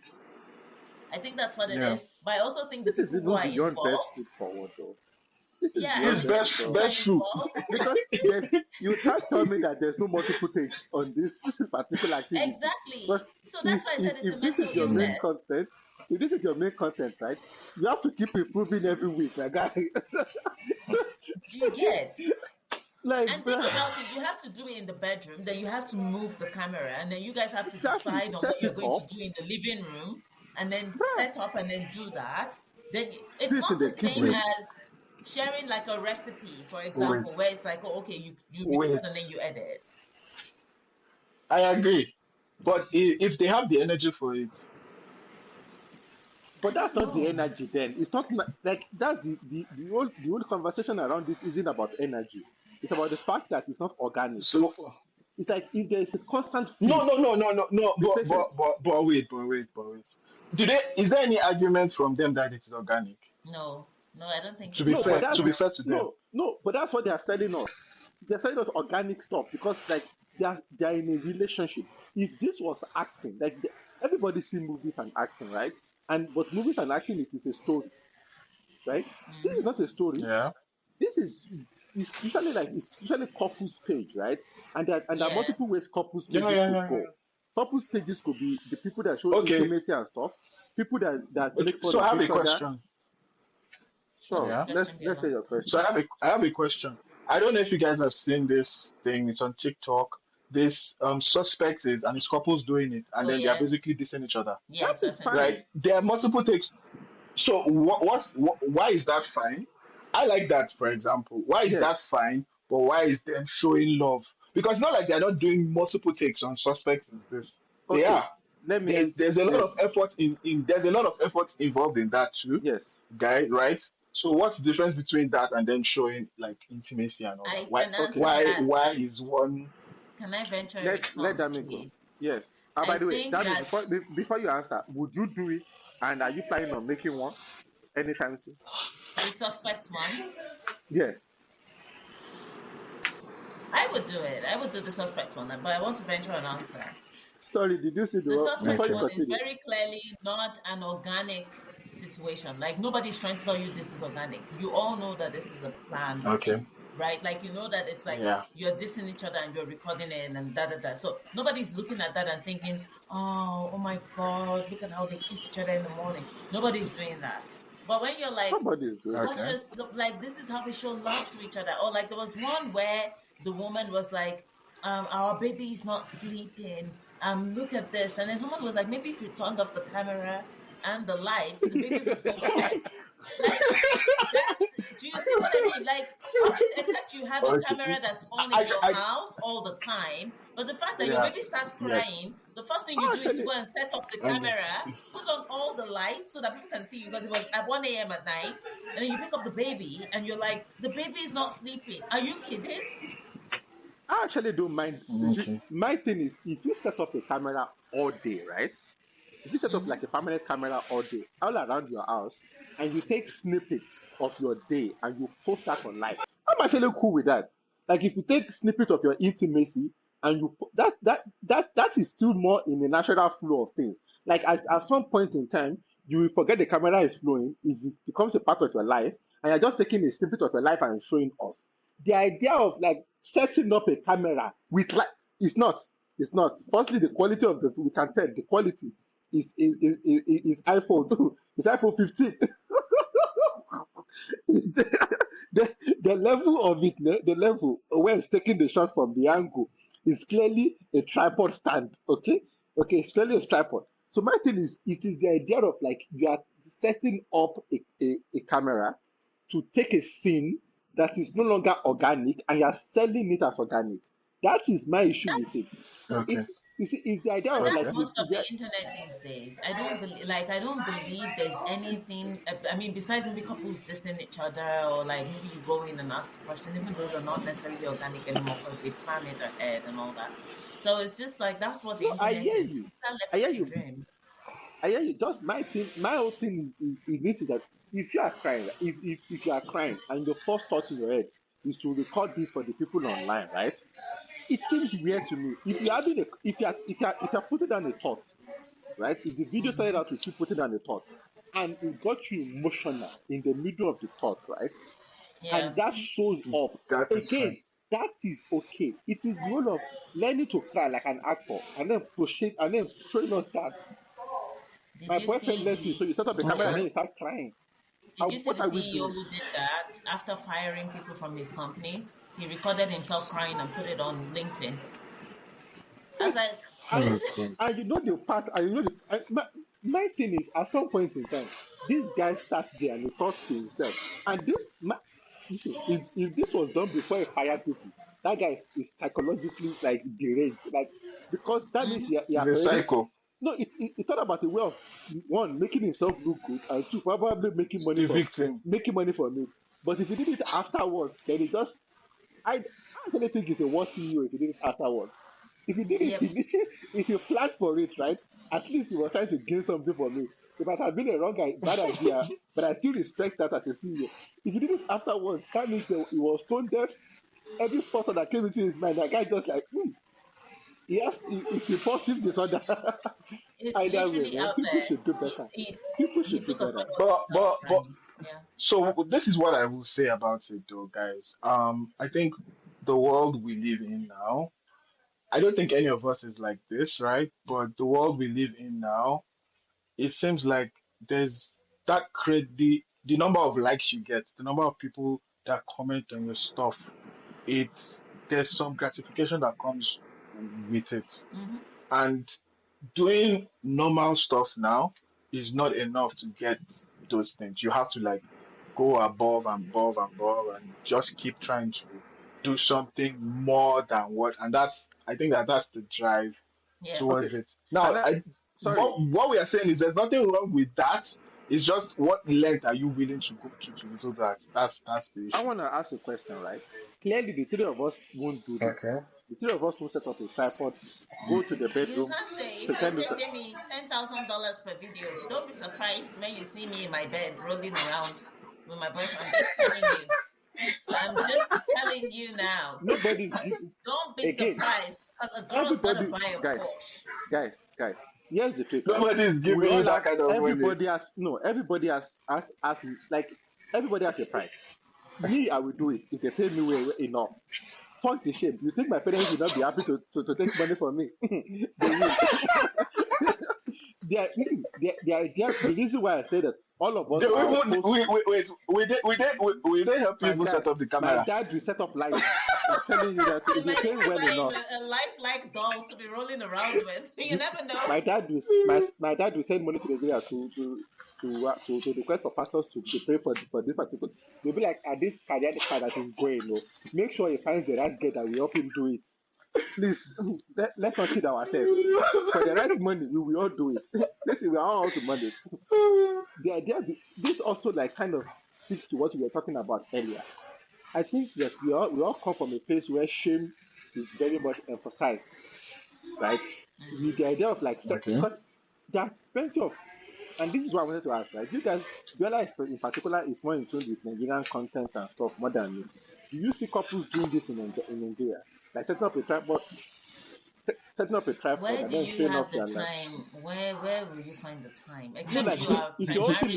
Speaker 1: I think that's what it
Speaker 3: Yeah.
Speaker 1: is. But I also think the
Speaker 2: This is
Speaker 1: people who
Speaker 2: even
Speaker 1: are
Speaker 2: beyond best
Speaker 1: involved,
Speaker 2: foot forward though. This is
Speaker 1: yeah, and
Speaker 3: This
Speaker 2: beyond
Speaker 1: the
Speaker 2: best
Speaker 1: people
Speaker 2: foot
Speaker 3: best
Speaker 1: who
Speaker 2: forward.
Speaker 1: are
Speaker 3: best shoe.
Speaker 1: involved,
Speaker 2: Because you can't tell me that there's no multiple takes on this particular activity. Because
Speaker 1: exactly. So that's why I said it's a
Speaker 2: if this
Speaker 1: mental
Speaker 2: is your main
Speaker 3: Mm.
Speaker 1: illness.
Speaker 2: content, if this is your main content, right, you have to keep improving every week, like guy.
Speaker 1: Do you get?
Speaker 2: Like,
Speaker 1: And think
Speaker 2: bruh,
Speaker 1: about it, you have to do it in the bedroom, then you have to move the camera, and then you guys have to
Speaker 2: exactly,
Speaker 1: decide on what
Speaker 2: set
Speaker 1: you're
Speaker 2: it
Speaker 1: going to
Speaker 2: up,
Speaker 1: do in the living room, and then
Speaker 2: bruh.
Speaker 1: set up and then do that. Then it's
Speaker 2: Do it in
Speaker 1: not the
Speaker 2: the
Speaker 1: same
Speaker 3: Wait,
Speaker 2: kitchen.
Speaker 1: as sharing like a recipe, for
Speaker 3: wait,
Speaker 1: example, where it's like, oh, okay, you record
Speaker 3: wait.
Speaker 1: and then you edit.
Speaker 3: I agree. But if they have the energy for it,
Speaker 1: I
Speaker 2: But that's
Speaker 1: don't
Speaker 2: not the
Speaker 1: know.
Speaker 2: energy then. It's not like that's the whole conversation around it isn't about energy. It's about the fact that it's not organic.
Speaker 3: so
Speaker 2: It's like if there is a constant
Speaker 3: no,
Speaker 2: feed,
Speaker 3: no, no, no, no, no.
Speaker 2: be patient.
Speaker 3: But wait. Do they? Is there any argument from them that it is organic?
Speaker 1: No, no, I don't think
Speaker 3: To
Speaker 1: it
Speaker 3: be
Speaker 1: is
Speaker 2: No, but
Speaker 3: fair,
Speaker 2: that's
Speaker 3: to
Speaker 1: organic.
Speaker 3: be fair to them.
Speaker 2: but that's what they are selling us. They're selling us organic stuff because like they are in a relationship. If this was acting, like everybody see movies and acting, right? And but movies and acting is a story, right? This is
Speaker 1: Hmm.
Speaker 2: not a story.
Speaker 3: Yeah.
Speaker 2: This is it's usually couples page, right? And there are
Speaker 1: Yeah.
Speaker 2: multiple ways couples
Speaker 3: Yeah,
Speaker 2: pages
Speaker 3: yeah,
Speaker 2: could
Speaker 3: yeah, yeah.
Speaker 2: go. Couples pages could be the people that show
Speaker 3: Okay.
Speaker 2: intimacy and stuff, people that make
Speaker 3: Okay.
Speaker 2: fun
Speaker 3: So I
Speaker 2: of
Speaker 3: have a
Speaker 2: each other.
Speaker 3: question.
Speaker 1: What's
Speaker 2: Sure,
Speaker 1: your
Speaker 3: Yeah.
Speaker 1: question,
Speaker 2: let's say
Speaker 1: Bella?
Speaker 2: your
Speaker 3: So
Speaker 2: question.
Speaker 3: I have a question. I don't know if you guys have seen this thing. It's on TikTok. This suspect is and his couples doing it, and
Speaker 1: Oh,
Speaker 3: then they are
Speaker 1: yeah.
Speaker 3: basically dissing each other.
Speaker 2: That
Speaker 1: Yes, I've
Speaker 2: is
Speaker 1: seen that.
Speaker 3: Right?
Speaker 2: fine.
Speaker 3: There are multiple takes. So why is that fine? I like that, for example. Why is that
Speaker 2: Yes.
Speaker 3: fine? But why is them showing love? Because it's not like they're not doing multiple takes on suspects. Is this? They
Speaker 2: Okay.
Speaker 3: are.
Speaker 2: Let me.
Speaker 3: There's a lot of
Speaker 2: Yes.
Speaker 3: effort in there's a lot of effort involved in that too,
Speaker 2: Yes.
Speaker 3: guy. Right? So what's the difference between that and them showing like intimacy and all that?
Speaker 1: I
Speaker 3: Why
Speaker 1: can
Speaker 2: Okay.
Speaker 1: answer
Speaker 3: why
Speaker 1: that.
Speaker 3: why is one
Speaker 1: Can I venture a
Speaker 2: Let
Speaker 1: response,
Speaker 2: Dami go.
Speaker 1: please?
Speaker 2: Yes.
Speaker 1: I
Speaker 2: By the way,
Speaker 1: think
Speaker 2: Dami,
Speaker 1: that
Speaker 2: before you answer, would you do it? And are you planning on making one anytime soon?
Speaker 1: the suspect one,
Speaker 2: Yes.
Speaker 1: I would do it. I would do the suspect one, but I want to venture an answer.
Speaker 2: Sorry, did you see the
Speaker 1: The
Speaker 2: one before
Speaker 1: suspect
Speaker 2: you
Speaker 3: okay?
Speaker 1: one is
Speaker 2: continue?
Speaker 1: very clearly not an organic situation. Like nobody's trying to tell you this is organic. You all know that this is a planned
Speaker 3: Okay.
Speaker 1: thing, right? Like you know that it's like
Speaker 3: Yeah.
Speaker 1: you're dissing each other and you're recording it and da da da. So nobody's looking at that and thinking, oh my God, look at how they kiss each other in the morning. Nobody's doing that. But when you're like,
Speaker 2: Somebody is doing
Speaker 1: watch
Speaker 2: it.
Speaker 3: Okay.
Speaker 1: us, like this is how we show love to each other. Or like there was one where the woman was like, our baby is not sleeping. Look at this. And then someone was like, maybe if you turned off the camera and the lights, the baby would go to bed. Like do you see what I mean? Like obviously, except you have a
Speaker 3: Okay.
Speaker 1: camera that's on in your
Speaker 3: I
Speaker 1: house all the time. But the fact that your
Speaker 3: yeah.
Speaker 1: baby starts
Speaker 3: Yes.
Speaker 1: crying, the first thing you
Speaker 2: Oh,
Speaker 1: do is to
Speaker 2: actually,
Speaker 1: go and set up the
Speaker 3: Okay.
Speaker 1: camera, put on all the lights so that people can see you, because it was at 1 a.m. at night, and then you pick up the baby and you're like, the baby is not sleeping. Are you kidding?
Speaker 2: I actually don't mind.
Speaker 3: Okay.
Speaker 2: My thing is, if you set up a camera all day, right? If you set up
Speaker 1: Mm-hmm.
Speaker 2: like a permanent camera all day, all around your house, and you take snippets of your day and you post that online, I'm actually cool with that. Like if you take snippets of your intimacy and that is still more in the natural flow of things. Like at some point in time, you will forget the camera is flowing, it becomes a part of your life, and you're just taking a snippet of your life and showing us. the idea of like setting up a camera with like it's not. Firstly, the quality of the we can tell the quality is iPhone it's iPhone 15. The level of it, the level where it's taking the shot from the angle is clearly a tripod stand. Okay, it's clearly a tripod. So my thing is, it is the idea of like you are setting up a camera to take a scene that is no longer organic and you are selling it as organic. That is my issue with it.
Speaker 3: Okay.
Speaker 2: It's you see, it's the idea
Speaker 1: But
Speaker 2: of
Speaker 1: that's
Speaker 2: like
Speaker 3: Okay.
Speaker 1: most of the internet these days. I don't believe there's anything. I mean, besides maybe couples dissing each other, or like maybe you go in and ask a question. Even those are not necessarily organic anymore because they plan it ahead and all that. So it's just like that's what the
Speaker 2: no, I
Speaker 1: internet
Speaker 2: hear
Speaker 1: is.
Speaker 2: you.
Speaker 1: It's not
Speaker 2: I
Speaker 1: left
Speaker 2: hear
Speaker 1: to be
Speaker 2: you.
Speaker 1: dreamed.
Speaker 2: I hear you. Just my thing, my whole thing is this is that if you are crying, if you are crying and your first thought in your head is to record this for the people online, right? It seems weird to me. If you're having a if you're putting down a thought, right? If the video started out with you putting down a thought and it got you emotional in the middle of the thought, right?
Speaker 1: Yeah.
Speaker 2: And that shows up
Speaker 3: That is fine.
Speaker 2: again, that is okay. It is the role of learning to cry like an actor and then pushing and then showing us that
Speaker 1: Did
Speaker 2: my
Speaker 1: you
Speaker 2: boyfriend
Speaker 1: see
Speaker 2: left me, so you set up a camera and then you start crying.
Speaker 1: Did you see
Speaker 2: What
Speaker 1: the
Speaker 2: are we
Speaker 1: CEO
Speaker 2: doing?
Speaker 1: who did that after firing people from his company? He recorded himself crying and put it on LinkedIn. I was
Speaker 2: Yes,
Speaker 1: like,
Speaker 2: and
Speaker 3: Oh
Speaker 1: this.
Speaker 3: God.
Speaker 2: and you know the part, and you know my thing is at some point in time, this guy sat there and he thought to himself, and you see, if this was done before he fired people, that guy is psychologically like deranged, like because that means
Speaker 1: Mhm.
Speaker 2: he
Speaker 3: It's
Speaker 2: has
Speaker 3: a
Speaker 2: already
Speaker 3: cycle.
Speaker 2: no, he thought about the way of one making himself look good and two probably
Speaker 3: The victim.
Speaker 2: making money from it. But if he did it afterwards, then he just I actually think it's a worse CEO if he did it afterwards. If he did it,
Speaker 1: Yep.
Speaker 2: if he planned for it, right? At least he was trying to gain something from it. It might have been a bad idea, but I still respect that as a CEO. If he did it afterwards, that means he was tone deaf. Every thought that came into his mind, that guy just like, yes, it's impulsive disorder.
Speaker 1: It's
Speaker 2: Either way,
Speaker 1: literally
Speaker 2: man,
Speaker 1: out
Speaker 2: people
Speaker 1: there.
Speaker 2: should do
Speaker 1: He,
Speaker 2: better.
Speaker 1: he,
Speaker 2: People
Speaker 1: he
Speaker 2: should do
Speaker 1: took a
Speaker 2: better.
Speaker 1: photo of himself
Speaker 3: But
Speaker 1: crying. Yeah.
Speaker 3: so this is what I will say about it though, guys. I think the world we live in now, I don't think any of us is like this, right? But the world we live in now, it seems like there's that the number of likes you get, the number of people that comment on your stuff, there's some gratification that comes with it.
Speaker 1: Hmm.
Speaker 3: And doing normal stuff now is not enough to get those things. You have to like go above and above and above and just keep trying to do something more than what, and I think that's the drive
Speaker 1: Yeah.
Speaker 2: Okay,
Speaker 3: towards it. Now,
Speaker 2: and sorry,
Speaker 3: what we are saying is there's nothing wrong with that. It's just what length are you willing to go to do that? That's the
Speaker 2: I
Speaker 3: issue.
Speaker 2: want to ask a question, right? Clearly, the three of us won't do
Speaker 3: Okay.
Speaker 2: this. The three of us won't set up a tripod, go to the
Speaker 1: You
Speaker 2: bedroom,
Speaker 1: can't say if I
Speaker 2: pretend
Speaker 1: say
Speaker 2: to.
Speaker 1: pay me $10,000 per video. Don't be surprised when you see me in my bed rolling around with my boyfriend. I'm just telling you. I'm just telling you now.
Speaker 2: Nobody's giving.
Speaker 1: Don't be
Speaker 2: Again,
Speaker 1: surprised because a girl's gonna
Speaker 2: everybody,
Speaker 1: buy a
Speaker 2: guys,
Speaker 1: Porsche.
Speaker 2: guys. Here's the trick, right?
Speaker 3: Nobody is
Speaker 2: We
Speaker 3: giving you
Speaker 2: all
Speaker 3: that
Speaker 2: have.
Speaker 3: kind of money.
Speaker 2: Everybody has no. Everybody has like everybody has a price. Me, I will do it if they pay me enough. Fuck the shame. You think my parents will not be happy to take money from me? They will. The idea, the reason why I say that all of us
Speaker 3: They
Speaker 2: are
Speaker 3: even
Speaker 2: opposed.
Speaker 3: we did help
Speaker 2: My
Speaker 3: people
Speaker 2: guy,
Speaker 3: set up the
Speaker 2: my
Speaker 3: camera.
Speaker 2: dad will set up lights. I'm telling you that
Speaker 1: You
Speaker 2: if they
Speaker 1: might
Speaker 2: pay
Speaker 1: even
Speaker 2: well
Speaker 1: buy him
Speaker 2: enough,
Speaker 1: a lifelike doll to be rolling around with. You
Speaker 2: the,
Speaker 1: never know.
Speaker 2: my dad will send money to Nigeria to request for pastors to pray for this particular. They'll be like, at this career that is going, make sure he finds the right girl that will help him do it. Please, let's not kid ourselves. For the right money, we will all do it. Listen, we are all out to money. The idea, this also like kind of speaks to what we were talking about earlier. I think that we all come from a place where shame is very much emphasized, right? With the idea of like
Speaker 3: Okay.
Speaker 2: because there are plenty of, and this is what I wanted to ask, right? You guys, Biola in particular is more in tune with Nigerian content and stuff more than me. Do you see couples doing this in Nigeria? Like setting up a tripod. setting up a tripod
Speaker 1: Where
Speaker 2: and
Speaker 1: do
Speaker 2: then
Speaker 1: you
Speaker 2: showing
Speaker 1: have
Speaker 2: off
Speaker 1: the
Speaker 2: your life.
Speaker 1: time? Where will you find the time?
Speaker 2: No,
Speaker 1: Except
Speaker 2: like
Speaker 1: you
Speaker 2: this.
Speaker 1: are primarily.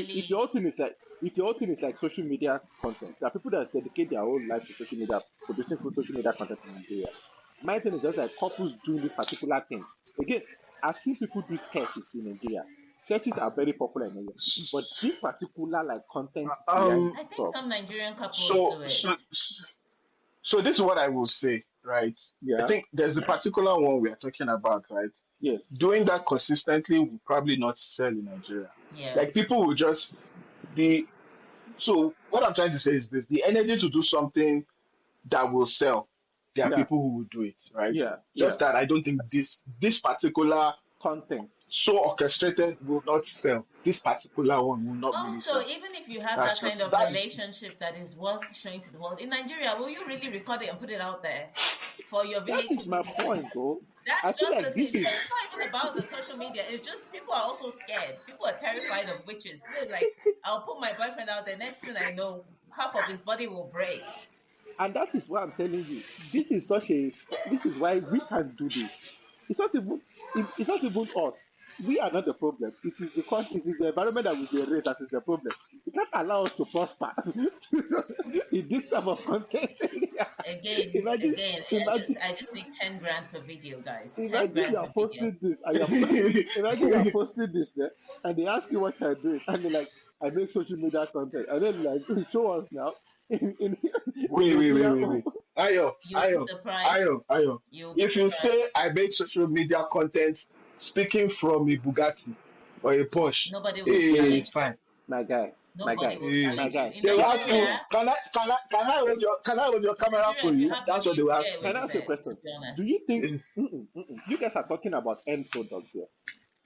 Speaker 2: If your whole thing is like social media content, there are people that dedicate their whole life to social media, producing good social media content in Nigeria. My thing is just like couples doing this particular thing. Again, I've seen people do sketches in Nigeria. Sketches are very popular in Nigeria, but this particular like content behind
Speaker 3: Um.
Speaker 1: I think
Speaker 2: stuff,
Speaker 1: some Nigerian couples
Speaker 3: So
Speaker 1: do it.
Speaker 3: so so this is what I will say, right? I
Speaker 2: yeah,
Speaker 3: think there's the particular one we are talking about, right?
Speaker 2: yes,
Speaker 3: Doing that consistently will probably not sell in Nigeria.
Speaker 1: Yeah.
Speaker 3: Like people will just the so what I'm trying to say is this: the energy to do something that will sell. There are
Speaker 2: yeah,
Speaker 3: people who will do it, right?
Speaker 2: yeah,
Speaker 3: Just that I don't think this particular
Speaker 2: content.
Speaker 3: so orchestrated will not sell. This particular one will not really
Speaker 1: Also,
Speaker 3: sell.
Speaker 1: even if you have
Speaker 3: That's
Speaker 1: that kind
Speaker 3: just
Speaker 1: of
Speaker 3: that.
Speaker 1: relationship that is worth showing to the world in Nigeria, will you really record it and put it out there for your
Speaker 2: That
Speaker 1: village
Speaker 2: is
Speaker 1: people
Speaker 2: my
Speaker 1: to see?
Speaker 2: point, though. I
Speaker 1: That's
Speaker 2: feel
Speaker 1: just the
Speaker 2: like
Speaker 1: thing
Speaker 2: this is
Speaker 1: because it's not even about the social media. It's just people are also scared. People are terrified of witches. They're like, I'll put my boyfriend out there. Next thing I know, half of his body will break.
Speaker 2: and that is why I'm telling you, this is such a. This is why we can't do this. It's not even. It's not even us. We are not the problem. It is the environment that we were raised that is the problem. You can't allow us to prosper in this type of content.
Speaker 1: Again,
Speaker 2: imagine,
Speaker 1: again,
Speaker 2: imagine,
Speaker 1: I just need 10 grand per video, guys. 10
Speaker 2: imagine you
Speaker 1: grand
Speaker 2: are
Speaker 1: per video.
Speaker 2: posting this and imagine you are posting this there, and they ask you what you're doing, and they're like, "I make social media content," and then like, "Show us now." In
Speaker 3: Wait.
Speaker 2: Nigeria,
Speaker 3: Ayo,
Speaker 1: You'll be
Speaker 3: Ayo,
Speaker 1: surprised.
Speaker 3: Ayo, Ayo.
Speaker 1: You'll be
Speaker 3: If you
Speaker 1: surprised.
Speaker 3: say I make social media content speaking from a Bugatti or a Porsche,
Speaker 1: Nobody will
Speaker 3: hey, it's
Speaker 1: challenge you.
Speaker 3: fine.
Speaker 2: my guy, my
Speaker 1: Nobody
Speaker 2: guy,
Speaker 1: will
Speaker 3: Hey.
Speaker 2: my
Speaker 1: challenge you.
Speaker 2: guy.
Speaker 1: In
Speaker 3: They will
Speaker 2: If
Speaker 3: ask you,
Speaker 1: Nigeria,
Speaker 3: can I hold your camera for
Speaker 1: If you
Speaker 3: you?
Speaker 1: have
Speaker 3: That's
Speaker 1: money,
Speaker 3: what they
Speaker 1: you
Speaker 3: will
Speaker 1: can
Speaker 3: ask
Speaker 1: get away
Speaker 2: Can I
Speaker 3: you.
Speaker 1: with
Speaker 2: ask you a
Speaker 1: it, to
Speaker 2: question?
Speaker 1: be
Speaker 2: Do
Speaker 1: honest.
Speaker 2: you think you guys are talking about end product here?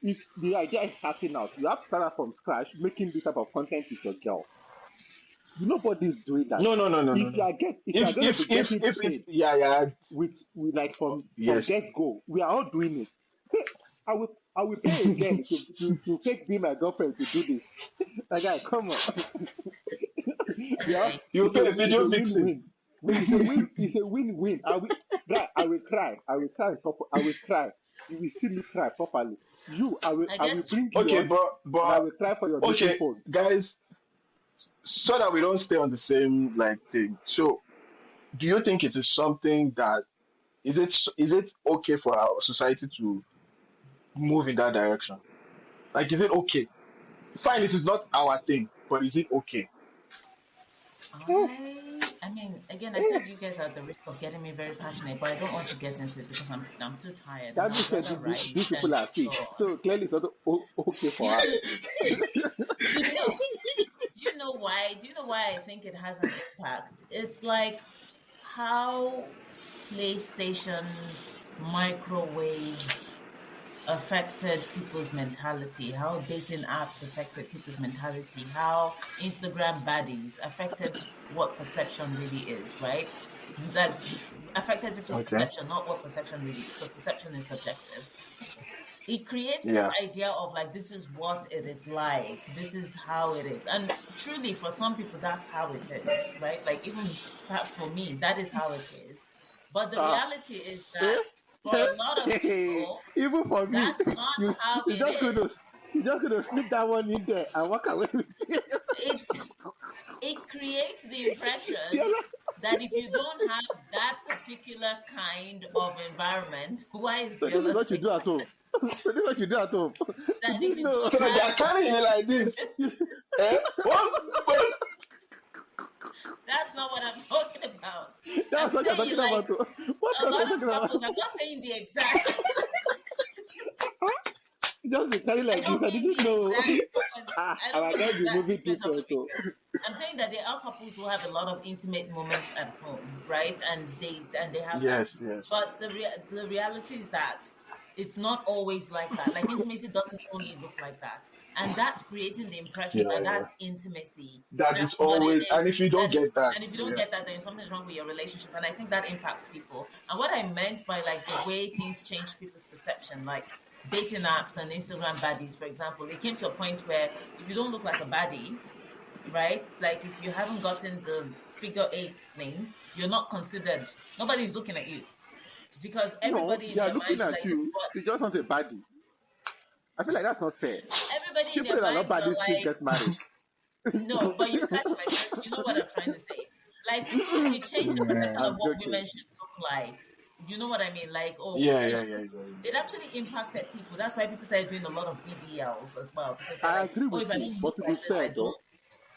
Speaker 2: If the idea is starting out, you have to start out from scratch, making this type of content with your girl. Nobody is doing that.
Speaker 3: No.
Speaker 2: If you are going to be getting
Speaker 3: If it's
Speaker 2: paid
Speaker 3: yeah,
Speaker 2: with like from
Speaker 3: yes.
Speaker 2: get go, we are all doing it. Hey, I will pay a girl to fake be my girlfriend to do this. Like, guy, come on. Yeah,
Speaker 1: Anyway,
Speaker 3: You pay a
Speaker 2: it's
Speaker 3: video
Speaker 2: a
Speaker 3: vixen.
Speaker 2: win-win. It's a win-win. I will cry I will cry. You will see me cry properly.
Speaker 1: I
Speaker 2: I will
Speaker 1: guess
Speaker 2: bring you
Speaker 3: Okay,
Speaker 2: on and I will cry for your missing
Speaker 3: okay,
Speaker 2: phone.
Speaker 3: guys, so that we don't stay on the same like thing. So, do you think it is something that is it okay for our society to move in that direction? Like, is it okay? Fine, it is not our thing, but is it okay?
Speaker 1: I mean, again, I said you guys are at the risk of getting me very passionate, but I don't want to get into it because I'm too tired and
Speaker 2: That
Speaker 1: I
Speaker 2: being
Speaker 1: would
Speaker 2: said,
Speaker 1: rather write
Speaker 2: these
Speaker 1: than
Speaker 2: people are sick.
Speaker 1: talk.
Speaker 2: So clearly it's not okay for us.
Speaker 1: You, you know, do you know why? Do you know why I think it has an impact? It's like how PlayStations, microwaves affected people's mentality, how dating apps affected people's mentality, how Instagram baddies affected what perception really is, right? That affected people's
Speaker 3: Okay.
Speaker 1: perception, not what perception really is, because perception is subjective. It creates this
Speaker 3: Yeah.
Speaker 1: idea of like, this is what it is like, this is how it is. And truly, for some people, that's how it is, right? Like, even perhaps for me, that is how it is. But the reality is that for a lot of people,
Speaker 2: Even for me,
Speaker 1: that's not
Speaker 2: you
Speaker 1: how
Speaker 2: you
Speaker 1: it
Speaker 2: just gonna
Speaker 1: is.
Speaker 2: you just gonna slip that one in there and walk away with it.
Speaker 1: It it creates the
Speaker 2: You're
Speaker 1: impression
Speaker 2: like,
Speaker 1: that if you don't have that particular kind of environment, why is
Speaker 2: so this is
Speaker 1: Bella
Speaker 2: what you do at home.
Speaker 1: like
Speaker 2: So this is what you do at home.
Speaker 1: that?
Speaker 2: You
Speaker 1: If you
Speaker 2: know,
Speaker 3: So
Speaker 1: don't
Speaker 3: they
Speaker 1: have
Speaker 3: are carrying it like this. Eh? What?
Speaker 1: That's not what I'm talking about.
Speaker 2: that's
Speaker 1: I'm
Speaker 2: what you're
Speaker 1: saying
Speaker 2: talking
Speaker 1: like
Speaker 2: about. What
Speaker 1: a
Speaker 2: else are you
Speaker 1: lot of
Speaker 2: talking
Speaker 1: couples,
Speaker 2: about?
Speaker 1: I'm not saying the exact,
Speaker 2: Just be carrying
Speaker 1: I
Speaker 2: like this.
Speaker 1: don't
Speaker 2: I
Speaker 1: mean
Speaker 2: didn't
Speaker 1: the
Speaker 2: know.
Speaker 1: exact sequence. I don't
Speaker 2: Our
Speaker 1: mean the
Speaker 2: guys be
Speaker 1: exact
Speaker 2: moving
Speaker 1: sequence of the
Speaker 2: different. So.
Speaker 1: video. I'm saying that there are couples who have a lot of intimate moments at home, right? And they have that.
Speaker 3: Yes.
Speaker 1: But the reality is that it's not always like that. Like intimacy doesn't only look like that. And that's creating the impression that
Speaker 3: Yeah.
Speaker 1: that's intimacy.
Speaker 3: That is
Speaker 1: That's what it
Speaker 3: always,
Speaker 1: is.
Speaker 3: and if you don't get that,
Speaker 1: And if you don't
Speaker 3: yeah.
Speaker 1: get that, then something's wrong with your relationship. And I think that impacts people. And what I meant by like the way things change people's perception, like dating apps and Instagram baddies, for example, it came to a point where if you don't look like a baddie, right? Like if you haven't gotten the figure 8 thing, you're not considered. Nobody's looking at you. because
Speaker 2: No,
Speaker 1: everybody in
Speaker 2: they are
Speaker 1: their
Speaker 2: looking
Speaker 1: mind is
Speaker 2: at
Speaker 1: like, this is
Speaker 2: you.
Speaker 1: what
Speaker 2: They just want a body. I feel like that's not fair.
Speaker 1: everybody in
Speaker 2: People
Speaker 1: their
Speaker 2: that are not
Speaker 1: minds are
Speaker 2: baddies still
Speaker 1: like.
Speaker 2: get married.
Speaker 1: No, but you catch my drift. You know what I'm trying to say? Like, it changed the perception
Speaker 3: Yeah,
Speaker 1: of
Speaker 2: I'm
Speaker 1: what
Speaker 2: joking.
Speaker 1: women should look like. Do you know what I mean? Like, oh,
Speaker 3: yeah,
Speaker 1: women
Speaker 3: yeah,
Speaker 1: should.
Speaker 3: yeah, yeah,
Speaker 1: It actually impacted people. That's why people started doing a lot of BBLs as well, because they're
Speaker 2: I
Speaker 1: like,
Speaker 2: agree
Speaker 1: oh, if
Speaker 2: with
Speaker 1: I
Speaker 2: you,
Speaker 1: don't
Speaker 2: but
Speaker 1: look
Speaker 2: to be
Speaker 1: like this, I
Speaker 2: fair
Speaker 1: don't.
Speaker 2: though,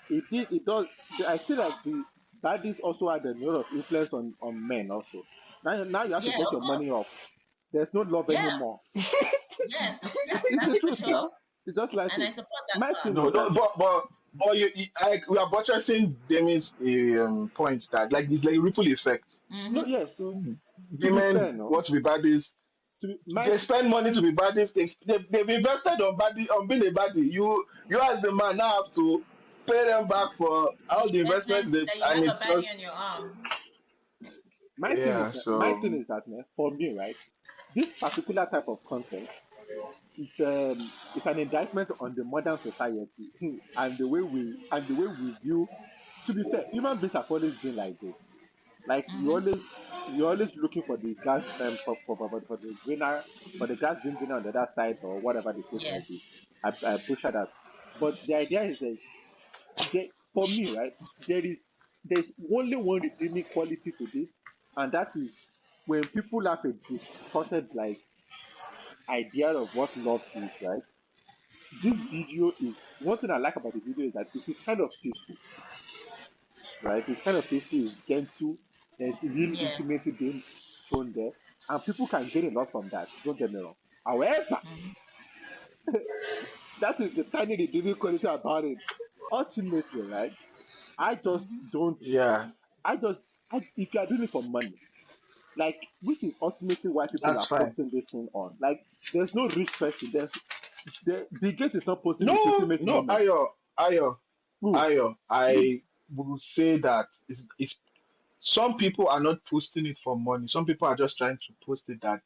Speaker 2: it does. I feel like the baddies also had a lot of influence on men also. Now you have to
Speaker 1: Yeah,
Speaker 2: take
Speaker 1: of
Speaker 2: your
Speaker 1: course.
Speaker 2: money off. There's no love
Speaker 1: Yeah,
Speaker 2: anymore.
Speaker 1: yeah,
Speaker 2: It's the
Speaker 1: that's for
Speaker 2: truth
Speaker 1: sure.
Speaker 2: now. It's just like
Speaker 1: And I
Speaker 2: it.
Speaker 1: support that
Speaker 2: My
Speaker 1: part.
Speaker 2: thing
Speaker 3: No,
Speaker 2: is
Speaker 3: no,
Speaker 2: that
Speaker 3: but we are buttressing Demi's points that like it's like a ripple effect.
Speaker 2: no,
Speaker 1: Mm-hmm.
Speaker 2: yes. To be fair,
Speaker 3: Women
Speaker 2: no.
Speaker 3: want to be baddies.
Speaker 2: My
Speaker 3: They spend money to be baddies. They've invested on on being a baddie. You as the man now have to pay them back for all
Speaker 1: The
Speaker 3: the investments
Speaker 1: investment
Speaker 3: they
Speaker 1: that you
Speaker 3: and
Speaker 1: have a
Speaker 3: it's
Speaker 1: baddie
Speaker 3: just
Speaker 1: on your arm.
Speaker 3: yeah.
Speaker 2: my
Speaker 3: So
Speaker 2: thing is that for me, right, this particular type of content, it's an indictment on the modern society and the way we view. To be fair, human beings have always been like this. Like
Speaker 1: Mm-hmm.
Speaker 2: you're always looking for the gas for the greener for the grass being greener on the other side or whatever the case
Speaker 1: Yeah.
Speaker 2: might be. I push at that. But the idea is that for me, right, there's only one redeeming quality to this, and that is when people have a distorted like idea of what love is, right? This video is one thing I like about the video is that it is kind of peaceful, right? It's kind of peaceful, it's gentle, there's real
Speaker 1: Yeah.
Speaker 2: intimacy being shown there, and people can get a lot from that. Don't get me wrong. However,
Speaker 1: Mm-hmm.
Speaker 2: that is the tiny redeeming quality about it. Ultimately, right? I just
Speaker 1: Mm-hmm.
Speaker 2: don't.
Speaker 3: yeah,
Speaker 2: I just. If you are doing it for money, like which is ultimately why people
Speaker 3: that's
Speaker 2: are
Speaker 3: fine.
Speaker 2: posting this thing on. Like, there's no rich person. Bill Gates is not posting his
Speaker 3: No,
Speaker 2: ultimate
Speaker 3: no,
Speaker 2: moment.
Speaker 3: Ayo,
Speaker 2: Who?
Speaker 3: Ayo. I will say that it's some people are not posting it for money. Some people are just trying to post it that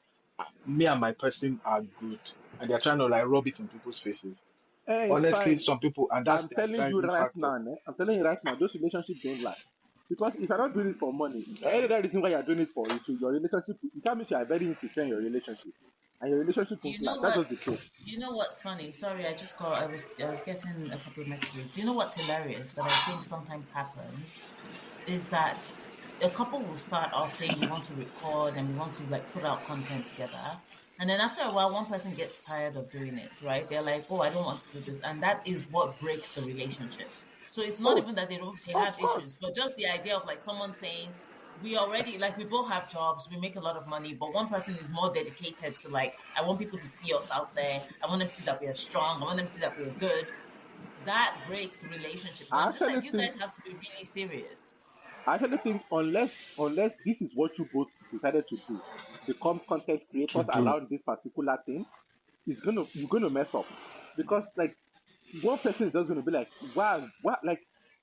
Speaker 3: me and my person are good, and they're trying to like rub it in people's faces.
Speaker 2: It's
Speaker 3: Honestly,
Speaker 2: fine.
Speaker 3: some people, and that's
Speaker 2: I'm
Speaker 3: their
Speaker 2: telling you
Speaker 3: driving
Speaker 2: right
Speaker 3: factor.
Speaker 2: now, I'm telling you right now, those relationships don't last. Because if you're not doing it for money, any other reason why you're doing it for is so your relationship. You can't mean you are very insecure in your relationship, and your relationship
Speaker 1: Do you
Speaker 2: won't
Speaker 1: know
Speaker 2: last. That's
Speaker 1: what?
Speaker 2: just the truth.
Speaker 1: Do you know what's funny? Sorry, I was getting a couple of messages. Do you know what's hilarious that I think sometimes happens is that a couple will start off saying we want to record and we want to like put out content together. And then after a while, one person gets tired of doing it, right? They're like, oh, I don't want to do this. And that is what breaks the relationship. So it's not
Speaker 2: Oh,
Speaker 1: even that they
Speaker 2: of
Speaker 1: have issues,
Speaker 2: course.
Speaker 1: but just the idea of like someone saying, we already like we both have jobs, we make a lot of money, but one person is more dedicated to like, I want people to see us out there. I want them to see that we are strong. I want them to see that we're good. That breaks relationships. And
Speaker 2: I
Speaker 1: I'm just
Speaker 2: actually
Speaker 1: like, you
Speaker 2: think
Speaker 1: guys have to be really serious.
Speaker 2: I actually think unless this is what you both decided to do, become content
Speaker 3: To
Speaker 2: creators
Speaker 3: do.
Speaker 2: around this particular thing, you're gonna mess up. Because like one person is just gonna be like, wow, what like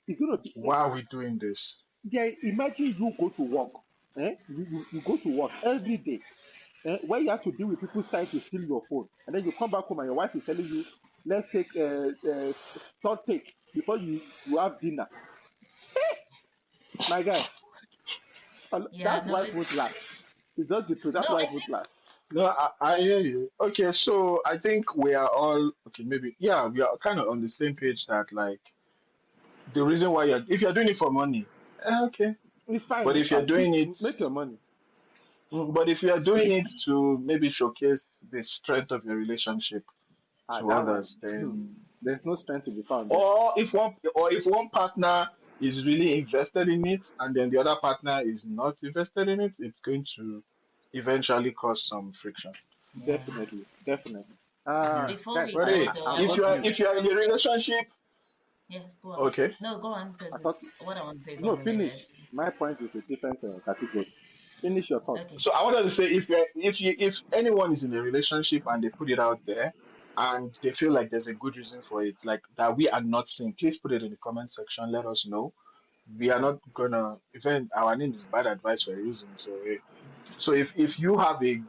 Speaker 2: it's gonna be
Speaker 3: Why are we doing this?
Speaker 2: yeah, imagine you go to work. You go to work every day. Where you have to deal with people trying to steal your phone. And then you come back home and your wife is telling you, let's take third take before you have dinner. My guy,
Speaker 1: Yeah,
Speaker 2: that
Speaker 1: no,
Speaker 2: wife
Speaker 1: it's
Speaker 2: won't last. It's just the truth. That
Speaker 1: no, I
Speaker 2: wife
Speaker 1: think
Speaker 2: won't last.
Speaker 3: No, I hear you. Okay, so I think we are all okay. Maybe yeah, we are kind of on the same page that like the reason why if you're doing it for money, okay.
Speaker 2: It's fine.
Speaker 3: But if you're doing it,
Speaker 2: Make your money.
Speaker 3: but if you're doing it to maybe showcase the strength of your relationship to
Speaker 2: That one,
Speaker 3: others, then
Speaker 2: there's no strength to be found there.
Speaker 3: or if one partner is really invested in it and then the other partner is not invested in it, it's going to eventually cause some friction.
Speaker 1: yeah.
Speaker 2: Definitely, definitely.
Speaker 3: Mhm.
Speaker 1: Before
Speaker 2: Guys,
Speaker 1: we
Speaker 3: But
Speaker 1: go
Speaker 3: hey,
Speaker 1: though, I
Speaker 2: I've
Speaker 3: if
Speaker 2: got
Speaker 3: you
Speaker 1: want
Speaker 3: are
Speaker 1: to
Speaker 2: news.
Speaker 3: if
Speaker 1: say
Speaker 3: you are in a
Speaker 1: something.
Speaker 3: relationship,
Speaker 1: Yes, go on.
Speaker 3: okay.
Speaker 1: No, go on because
Speaker 2: I thought
Speaker 1: it's what I want to say is
Speaker 2: no
Speaker 1: unrelated.
Speaker 2: finish. My point is a different category. Finish your thought.
Speaker 1: Okay.
Speaker 3: So I wanted to say if anyone is in a relationship and they put it out there and they feel like there's a good reason for it, like that we are not seeing, please put it in the comment section. Let us know. We are not gonna even our name is bad advice for a reason. So if you have a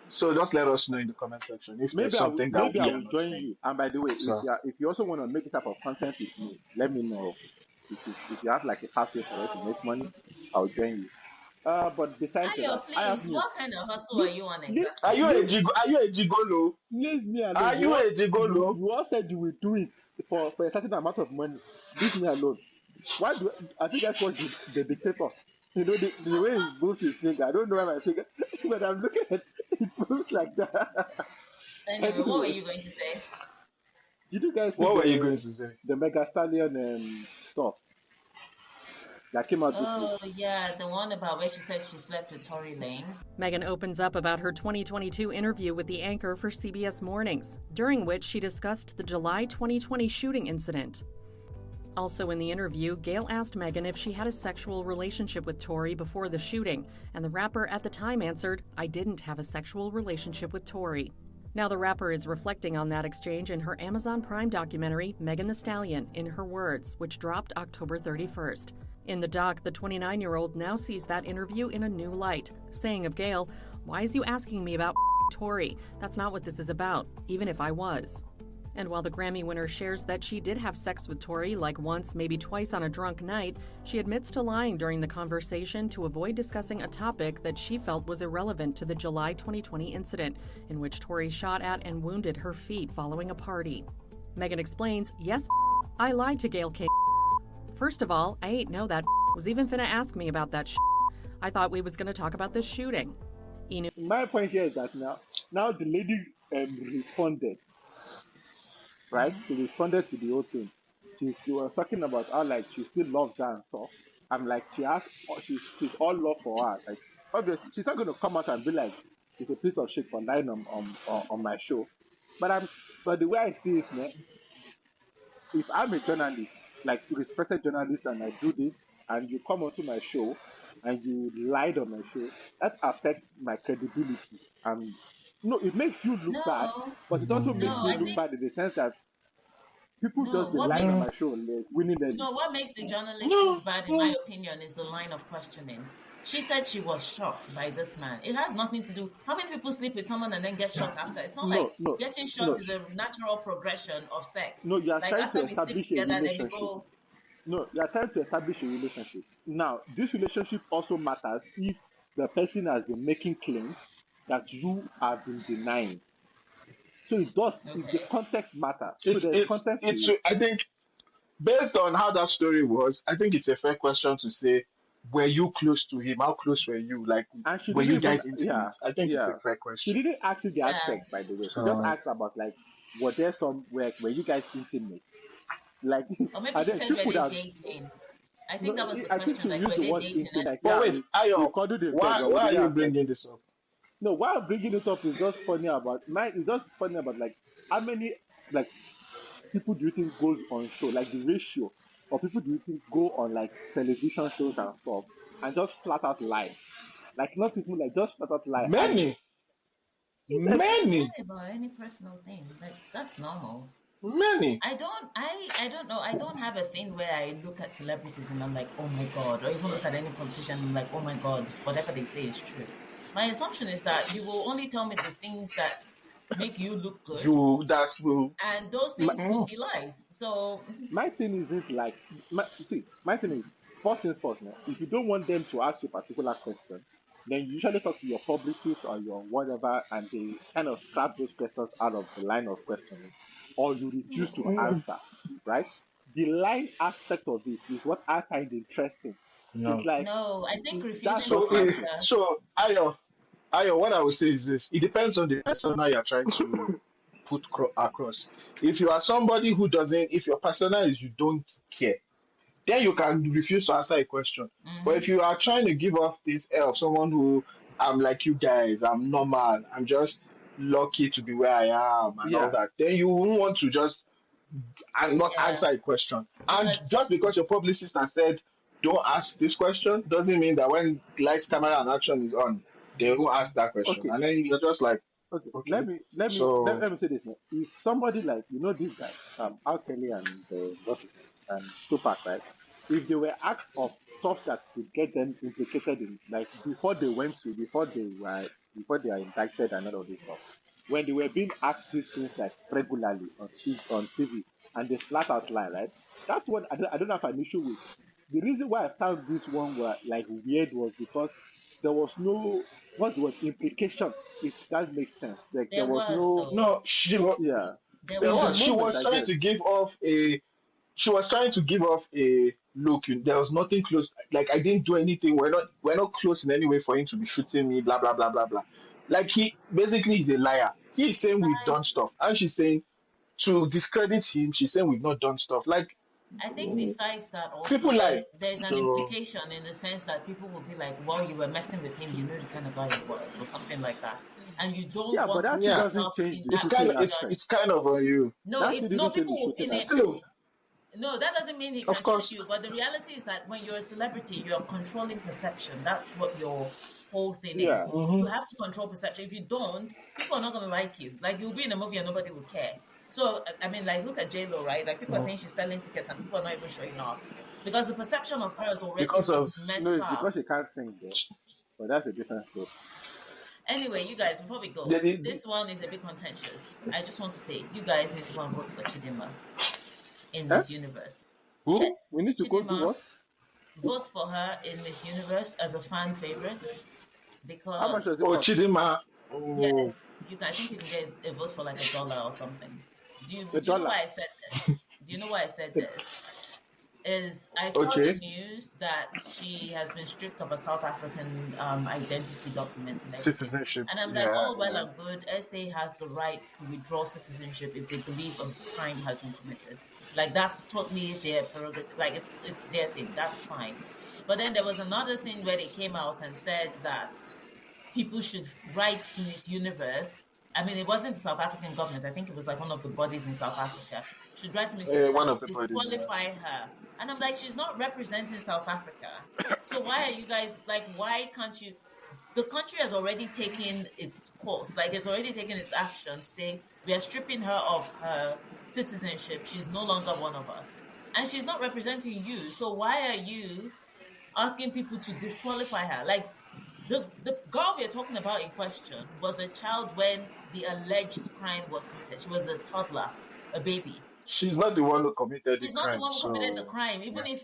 Speaker 3: so just let us know in the comment section if there's something that
Speaker 2: Maybe I
Speaker 3: we are
Speaker 2: will
Speaker 3: not
Speaker 2: join
Speaker 3: seeing.
Speaker 2: you. And by the way,
Speaker 3: So
Speaker 2: if you also want to make this type of content with me, let me know. If you have like a pathway for us to make money, I'll join you. But besides
Speaker 1: Ayo,
Speaker 2: that, I have
Speaker 1: please, what
Speaker 2: news.
Speaker 1: kind of hustle are
Speaker 2: Leave,
Speaker 1: you on
Speaker 2: leave,
Speaker 3: Are you
Speaker 1: exactly?
Speaker 3: a
Speaker 2: leave,
Speaker 3: gig? Are you a gigolo?
Speaker 2: leave me alone.
Speaker 3: Are you a gigolo?
Speaker 2: You all said you will do it for a certain amount of money. Leave me alone. Why do I think that's what the dictator? You know the way he moves his finger. I don't know why my finger, but I'm looking at it moves like that.
Speaker 1: Anyway, what were
Speaker 2: Anyway,
Speaker 1: you going to say?
Speaker 2: did you guys see
Speaker 3: What were you going to say?
Speaker 2: the Mega Stallion stuff that came out this week?
Speaker 1: Oh, yeah, the one about where she said she slept with Tory Lanez.
Speaker 6: Megan opens up about her 2022 interview with the anchor for CBS Mornings, during which she discussed the July 2020 shooting incident. Also in the interview, Gayle asked Megan if she had a sexual relationship with Tory before the shooting, and the rapper at the time answered, "I didn't have a sexual relationship with Tory." Now the rapper is reflecting on that exchange in her Amazon Prime documentary, Megan Thee Stallion, in Her Words, which dropped October 31st. In the doc, the 29-year-old now sees that interview in a new light, saying of Gayle, "Why is you asking me about Tory? That's not what this is about, even if I was." And while the Grammy winner shares that she did have sex with Tory like once, maybe twice on a drunk night, she admits to lying during the conversation to avoid discussing a topic that she felt was irrelevant to the July 2020 incident, in which Tory shot at and wounded her feet following a party. Megan explains, "Yes, I lied to Gayle King. First of all, I ain't know that was even finna ask me about that I thought we was gonna talk about this shooting." Inu
Speaker 2: My point here is that now the lady responded, right? She responded to the whole thing. She was talking about how like she still loves her and stuff. I'm like she has she's all love for her. Like obviously she's not going to come out and be like it's a piece of shit for lying on my show. But the way I see it, man, if I'm a journalist, like respected journalist, and I do this, and you come onto my show and you lied on my show, that affects my credibility. No, it makes you look bad,
Speaker 1: No,
Speaker 2: but it also makes
Speaker 1: no,
Speaker 2: me
Speaker 1: I
Speaker 2: look
Speaker 1: think,
Speaker 2: bad in the sense that people
Speaker 1: no,
Speaker 2: just be
Speaker 1: what
Speaker 2: lying
Speaker 1: makes
Speaker 2: on my show, like willy nilly.
Speaker 1: No, what makes the journalist
Speaker 3: No,
Speaker 1: look bad, in my opinion, is the line of questioning. She said she was shocked by this man. It has nothing to do. How many people sleep with someone and then get shocked after? It's not like
Speaker 2: No, no,
Speaker 1: getting shocked
Speaker 2: no,
Speaker 1: is a natural progression of sex.
Speaker 2: no. You are
Speaker 1: Like
Speaker 2: trying to
Speaker 1: after we sleep
Speaker 2: establish a
Speaker 1: together, then we
Speaker 2: relationship.
Speaker 1: go.
Speaker 2: No, you are trying to establish a relationship. Now, this relationship also matters if the person has been making claims that you have been denying. So it does. The
Speaker 1: Okay.
Speaker 2: context matters. So
Speaker 3: it's
Speaker 2: there's
Speaker 3: it's
Speaker 2: context
Speaker 3: it's.
Speaker 2: to it,
Speaker 3: I think based on how that story was, I think it's a fair question to say, were you close to him? How close were you? Like,
Speaker 2: and she
Speaker 3: were
Speaker 2: didn't
Speaker 3: you
Speaker 2: even.
Speaker 3: guys
Speaker 2: Yeah,
Speaker 3: intimate? I think it's a
Speaker 2: yeah.
Speaker 3: fair
Speaker 2: She
Speaker 3: question.
Speaker 2: didn't ask if they had
Speaker 1: Yeah.
Speaker 2: sex. By the way, she just
Speaker 3: Uh,
Speaker 2: asked about like, were there some were you guys intimate? Like,
Speaker 1: Or maybe
Speaker 2: and
Speaker 1: she
Speaker 2: then
Speaker 1: said,
Speaker 2: she
Speaker 1: were
Speaker 2: could
Speaker 1: they
Speaker 2: have.
Speaker 1: dating? I think
Speaker 2: No,
Speaker 1: that was the
Speaker 2: I think
Speaker 1: question.
Speaker 2: she
Speaker 1: Like,
Speaker 2: used
Speaker 1: were
Speaker 2: the
Speaker 1: they
Speaker 2: word
Speaker 1: dating?
Speaker 2: intimate. Like,
Speaker 3: but
Speaker 2: yeah,
Speaker 3: wait,
Speaker 2: we
Speaker 3: Ayo,
Speaker 2: cuddled in bed,
Speaker 3: why
Speaker 2: but we
Speaker 3: why are
Speaker 2: didn't
Speaker 3: you
Speaker 2: have
Speaker 3: bringing
Speaker 2: sex.
Speaker 3: this up?
Speaker 2: No, why I'm bringing it up is just funny about my. It's just funny about like how many like people do you think goes on show, like the ratio, or people do you think go on like television shows and stuff and just flat out lie, like not even like just flat out lie and
Speaker 3: Many,
Speaker 2: like
Speaker 1: They
Speaker 3: many,
Speaker 1: lie about any personal thing. Like that's normal.
Speaker 3: many.
Speaker 1: I don't know. I don't have a thing where I look at celebrities and I'm like, oh my God, or even look at any politician and I'm like, oh my God, whatever they say is true. My assumption is that you will only tell me the things that make you look good,
Speaker 3: You that will.
Speaker 1: and those
Speaker 2: my,
Speaker 1: things could be lies. So,
Speaker 2: my thing isn't like my thing is first things first, man. If you don't want them to ask you a particular question, then you usually talk to your publicist or your whatever, and they kind of scrap those questions out of the line of questioning, or you refuse to answer, right? The line aspect of it is what I find interesting. It's
Speaker 3: No.
Speaker 2: like
Speaker 1: no, I think
Speaker 2: that's
Speaker 1: refusing to
Speaker 2: just
Speaker 3: So,
Speaker 2: my
Speaker 3: eh,
Speaker 2: thing.
Speaker 1: answer.
Speaker 3: so Ayo, what I would say is this: it depends on the persona you're trying to put across. If you are somebody who doesn't, if your persona is you don't care, then you can refuse to answer a question. But if
Speaker 1: Hmm.
Speaker 3: you are trying to give off this air of someone who I'm like you guys, I'm normal, I'm just lucky to be where I am and all
Speaker 2: Yeah.
Speaker 3: that, then you won't want to just and not
Speaker 1: Yeah,
Speaker 3: answer a question. And
Speaker 1: because
Speaker 3: just because your publicist has said don't ask this question doesn't mean that when lights, camera, and action is on, they won't ask that question.
Speaker 2: Okay.
Speaker 3: And then you're just like,
Speaker 2: Okay. Let
Speaker 3: okay,
Speaker 2: me let me let,
Speaker 3: so
Speaker 2: let me say this now. If somebody like these guys, Al Kelly and what's his name, and Tupac, right? If they were asked of stuff that could get them implicated in, like before they are indicted and all of this stuff, when they were being asked these things like regularly on TV and they flat out lie, right? That's what I don't have an issue with. the reason why I found this one were like weird was because there was no what's the word implication, if that makes sense. Like there
Speaker 1: There
Speaker 2: was
Speaker 1: was
Speaker 2: no
Speaker 1: though.
Speaker 3: No,
Speaker 2: yeah.
Speaker 1: There
Speaker 3: there
Speaker 2: In the
Speaker 3: was. She
Speaker 1: was.
Speaker 2: moment
Speaker 3: was
Speaker 2: I
Speaker 3: trying to
Speaker 2: guess.
Speaker 3: give off a. She was trying to give off a look. There was nothing close. Like I didn't do anything. We're not close in any way for him to be shooting me. Blah blah blah blah blah. Like he basically is a liar. He's saying we've
Speaker 1: Besides,
Speaker 3: done stuff, and she's saying to discredit him. She's saying we've not done stuff. Like
Speaker 1: I think besides that also
Speaker 3: people lie.
Speaker 1: there's an
Speaker 3: So
Speaker 1: implication in the sense that people will be like, well, you were messing with him, you know the kind of guy he was, or something like that. And you don't
Speaker 2: Yeah, but
Speaker 1: want to
Speaker 2: that
Speaker 1: put
Speaker 2: still
Speaker 3: yeah,
Speaker 2: doesn't
Speaker 1: yourself
Speaker 2: change
Speaker 1: in
Speaker 2: the
Speaker 3: it's
Speaker 1: that
Speaker 3: kind
Speaker 2: shooting
Speaker 3: of it's
Speaker 2: aspect.
Speaker 1: position.
Speaker 3: it's kind of on you.
Speaker 1: No,
Speaker 2: That
Speaker 1: it's
Speaker 2: still
Speaker 1: no
Speaker 2: doesn't change
Speaker 1: people
Speaker 2: the
Speaker 1: will
Speaker 2: shooting
Speaker 1: pin it.
Speaker 2: aspect.
Speaker 3: Still,
Speaker 1: No, that doesn't mean he
Speaker 3: of
Speaker 1: can shoot
Speaker 3: course,
Speaker 1: you. But the reality is that when you're a celebrity, you're controlling perception. That's what your whole thing is.
Speaker 2: Yeah.
Speaker 1: You
Speaker 3: hmm
Speaker 1: have to control perception. If you don't, people are not going to like you. Like you'll be in a movie and nobody will care. So I mean, like look at J Lo, right? Like people are saying she's selling tickets and people are not even showing up because the perception of her has already
Speaker 3: because of
Speaker 1: been
Speaker 2: No,
Speaker 1: messed
Speaker 2: it's
Speaker 1: up.
Speaker 2: because she can't sing though. But that's a different story.
Speaker 1: Anyway, you guys, before we
Speaker 3: the,
Speaker 1: go,
Speaker 3: the,
Speaker 1: this one is a bit contentious. I just want to say, you guys need to go and vote for Chidinma in
Speaker 2: Eh?
Speaker 1: Miss Universe.
Speaker 3: who?
Speaker 1: Yes,
Speaker 2: We need to go do
Speaker 1: Chidinma.
Speaker 2: what?
Speaker 1: Vote for her in Miss Universe as a fan favorite
Speaker 2: How much
Speaker 1: because
Speaker 2: does it
Speaker 3: Oh,
Speaker 2: cost?
Speaker 3: Chidima. Oh,
Speaker 1: yes, you can. I think you can get a vote for like $1 or something.
Speaker 2: A
Speaker 1: Do you know
Speaker 2: dollar.
Speaker 1: why I said this? Do you know why I said this? Is I saw the
Speaker 3: okay.
Speaker 1: news that she has been stripped of a South African identity documents and everything.
Speaker 3: Citizenship.
Speaker 1: And I'm like,
Speaker 3: Yeah,
Speaker 1: oh, well
Speaker 3: yeah.
Speaker 1: and good. SA has the right to withdraw citizenship if they believe a crime has been committed. Like that's totally their prerogative. Like it's their thing. That's fine. But then there was another thing where they came out and said that people should write to Miss Universe. I mean, it wasn't the South African government. I think it was like one of the bodies in South Africa. Should write to Miss Universe
Speaker 3: One of
Speaker 1: to
Speaker 3: the bodies. Yeah.
Speaker 1: disqualify her. And I'm like, she's not representing South Africa. So why are you guys like? Why can't you? The country has already taken its course. Like it's already taken its action to say we are stripping her of her citizenship. She's no longer one of us, and she's not representing you. So why are you asking people to disqualify her? Like the girl we're talking about in question was a child when the alleged crime was committed. She was a toddler, a baby.
Speaker 3: She's not the one who committed the
Speaker 1: She's not the
Speaker 3: crime.
Speaker 1: one who committed the
Speaker 3: So
Speaker 1: crime, even
Speaker 3: yeah.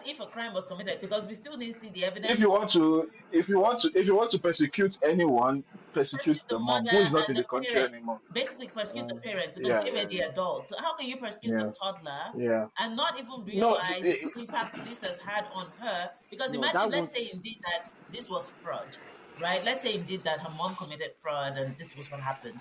Speaker 1: if a crime was committed, because we still didn't see the
Speaker 3: If
Speaker 1: evidence.
Speaker 3: you want to, if you want to persecute anyone, persecute
Speaker 1: Persecute the
Speaker 3: the mom
Speaker 1: mother
Speaker 3: who is not
Speaker 1: and
Speaker 3: in
Speaker 1: the
Speaker 3: the country
Speaker 1: parents.
Speaker 3: anymore.
Speaker 1: Basically, persecute the
Speaker 3: Uh,
Speaker 1: parents because
Speaker 3: yeah,
Speaker 1: they were
Speaker 3: yeah,
Speaker 1: the adults. So how can you persecute the
Speaker 3: yeah,
Speaker 1: toddler
Speaker 3: yeah.
Speaker 1: and not even
Speaker 3: No,
Speaker 1: realize the impact this has had on her? Because
Speaker 2: No,
Speaker 1: imagine,
Speaker 2: that
Speaker 1: let's
Speaker 2: won't.
Speaker 1: say indeed that this was fraud, right? Let's say indeed that her mom committed fraud and this was what happened.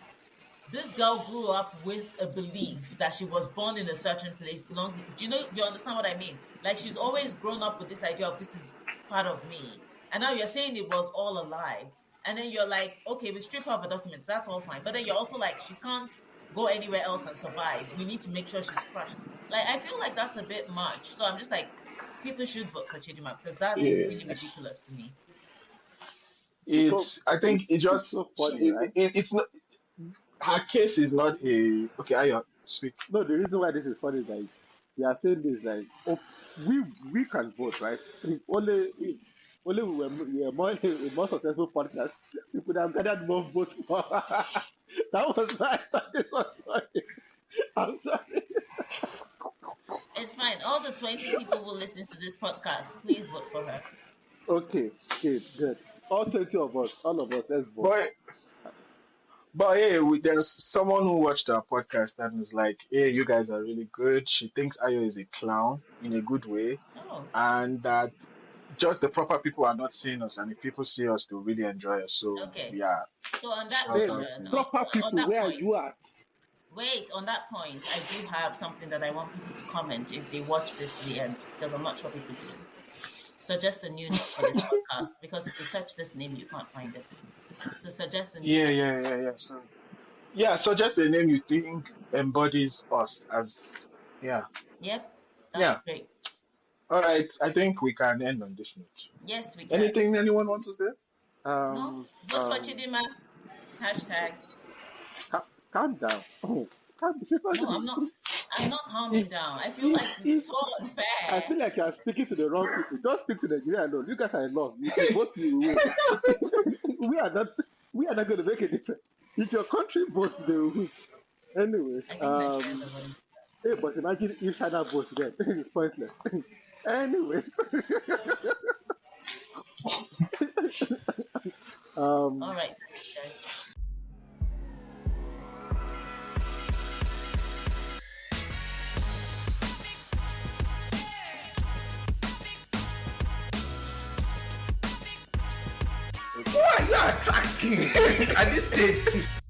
Speaker 1: This girl grew up with a belief that she was born in a certain place, belonging. Do you understand what I mean? Like she's always grown up with this idea of this is part of me. And now you're saying it was all a lie. And then you're like, okay, we strip her of her documents, that's all fine. But then you're also like, she can't go anywhere else and survive. We need to make sure she's crushed. Like I feel like that's a bit much. So I'm just like, people should vote for Chidima because that's
Speaker 3: yeah.
Speaker 1: really ridiculous to me.
Speaker 2: So
Speaker 3: It's. I think it
Speaker 2: it's
Speaker 3: just.
Speaker 2: so funny, right?
Speaker 3: It's not. Her case is not a. Okay, I speak.
Speaker 2: No, the reason why this is funny is like we are saying this like oh, we can vote, right? If only we were more a more successful podcast, we could have gathered more votes for that was why I thought it was funny. I'm sorry.
Speaker 1: It's fine. All the 20 people who listen to this podcast, please vote for her.
Speaker 2: Okay, good. All 20 of us, all of us, let's vote.
Speaker 3: But hey, there's someone who watched our podcast and was like, "Hey, you guys are really good." She thinks Ayo is a clown in a good way,
Speaker 1: Oh,
Speaker 3: and that just the proper people are not seeing us, and if people see us, they'll really enjoy us. So
Speaker 1: okay.
Speaker 3: yeah,
Speaker 1: So on that
Speaker 3: shout
Speaker 2: Hey,
Speaker 3: out
Speaker 1: notion,
Speaker 3: to
Speaker 2: proper
Speaker 1: on
Speaker 2: people,
Speaker 1: that
Speaker 2: where are
Speaker 1: point,
Speaker 2: you at?
Speaker 1: wait, on that point, I do have something that I want people to comment if they watch this to the end, because I'm not sure people do. Suggest a new name for this podcast, because if you search this name, you can't find it. So suggest a new
Speaker 3: yeah,
Speaker 1: name.
Speaker 3: yeah. So yeah, so just the name you think embodies us as yeah,
Speaker 1: Yep, that's
Speaker 3: yeah.
Speaker 1: great.
Speaker 3: All right, I think we can end on this note.
Speaker 1: Yes, we can.
Speaker 3: Anything anyone wants to say?
Speaker 1: No? Vote for Chidima. Hashtag.
Speaker 2: Calm down. Oh, she's not
Speaker 1: No, I'm not. I'm not calming down. I feel like it's so
Speaker 2: I
Speaker 1: unfair.
Speaker 2: feel like you're speaking to the wrong people. Don't speak to Nigeria alone. You guys are in love. You can vote you win. we are not going to make a difference. If your country votes, they will win. Anyways,
Speaker 1: I think Nigerians are voting.
Speaker 2: hey, but imagine if China votes then. It's pointless. Anyways,
Speaker 1: All
Speaker 2: um,
Speaker 1: right, guys.
Speaker 4: Who are you attracting at this stage?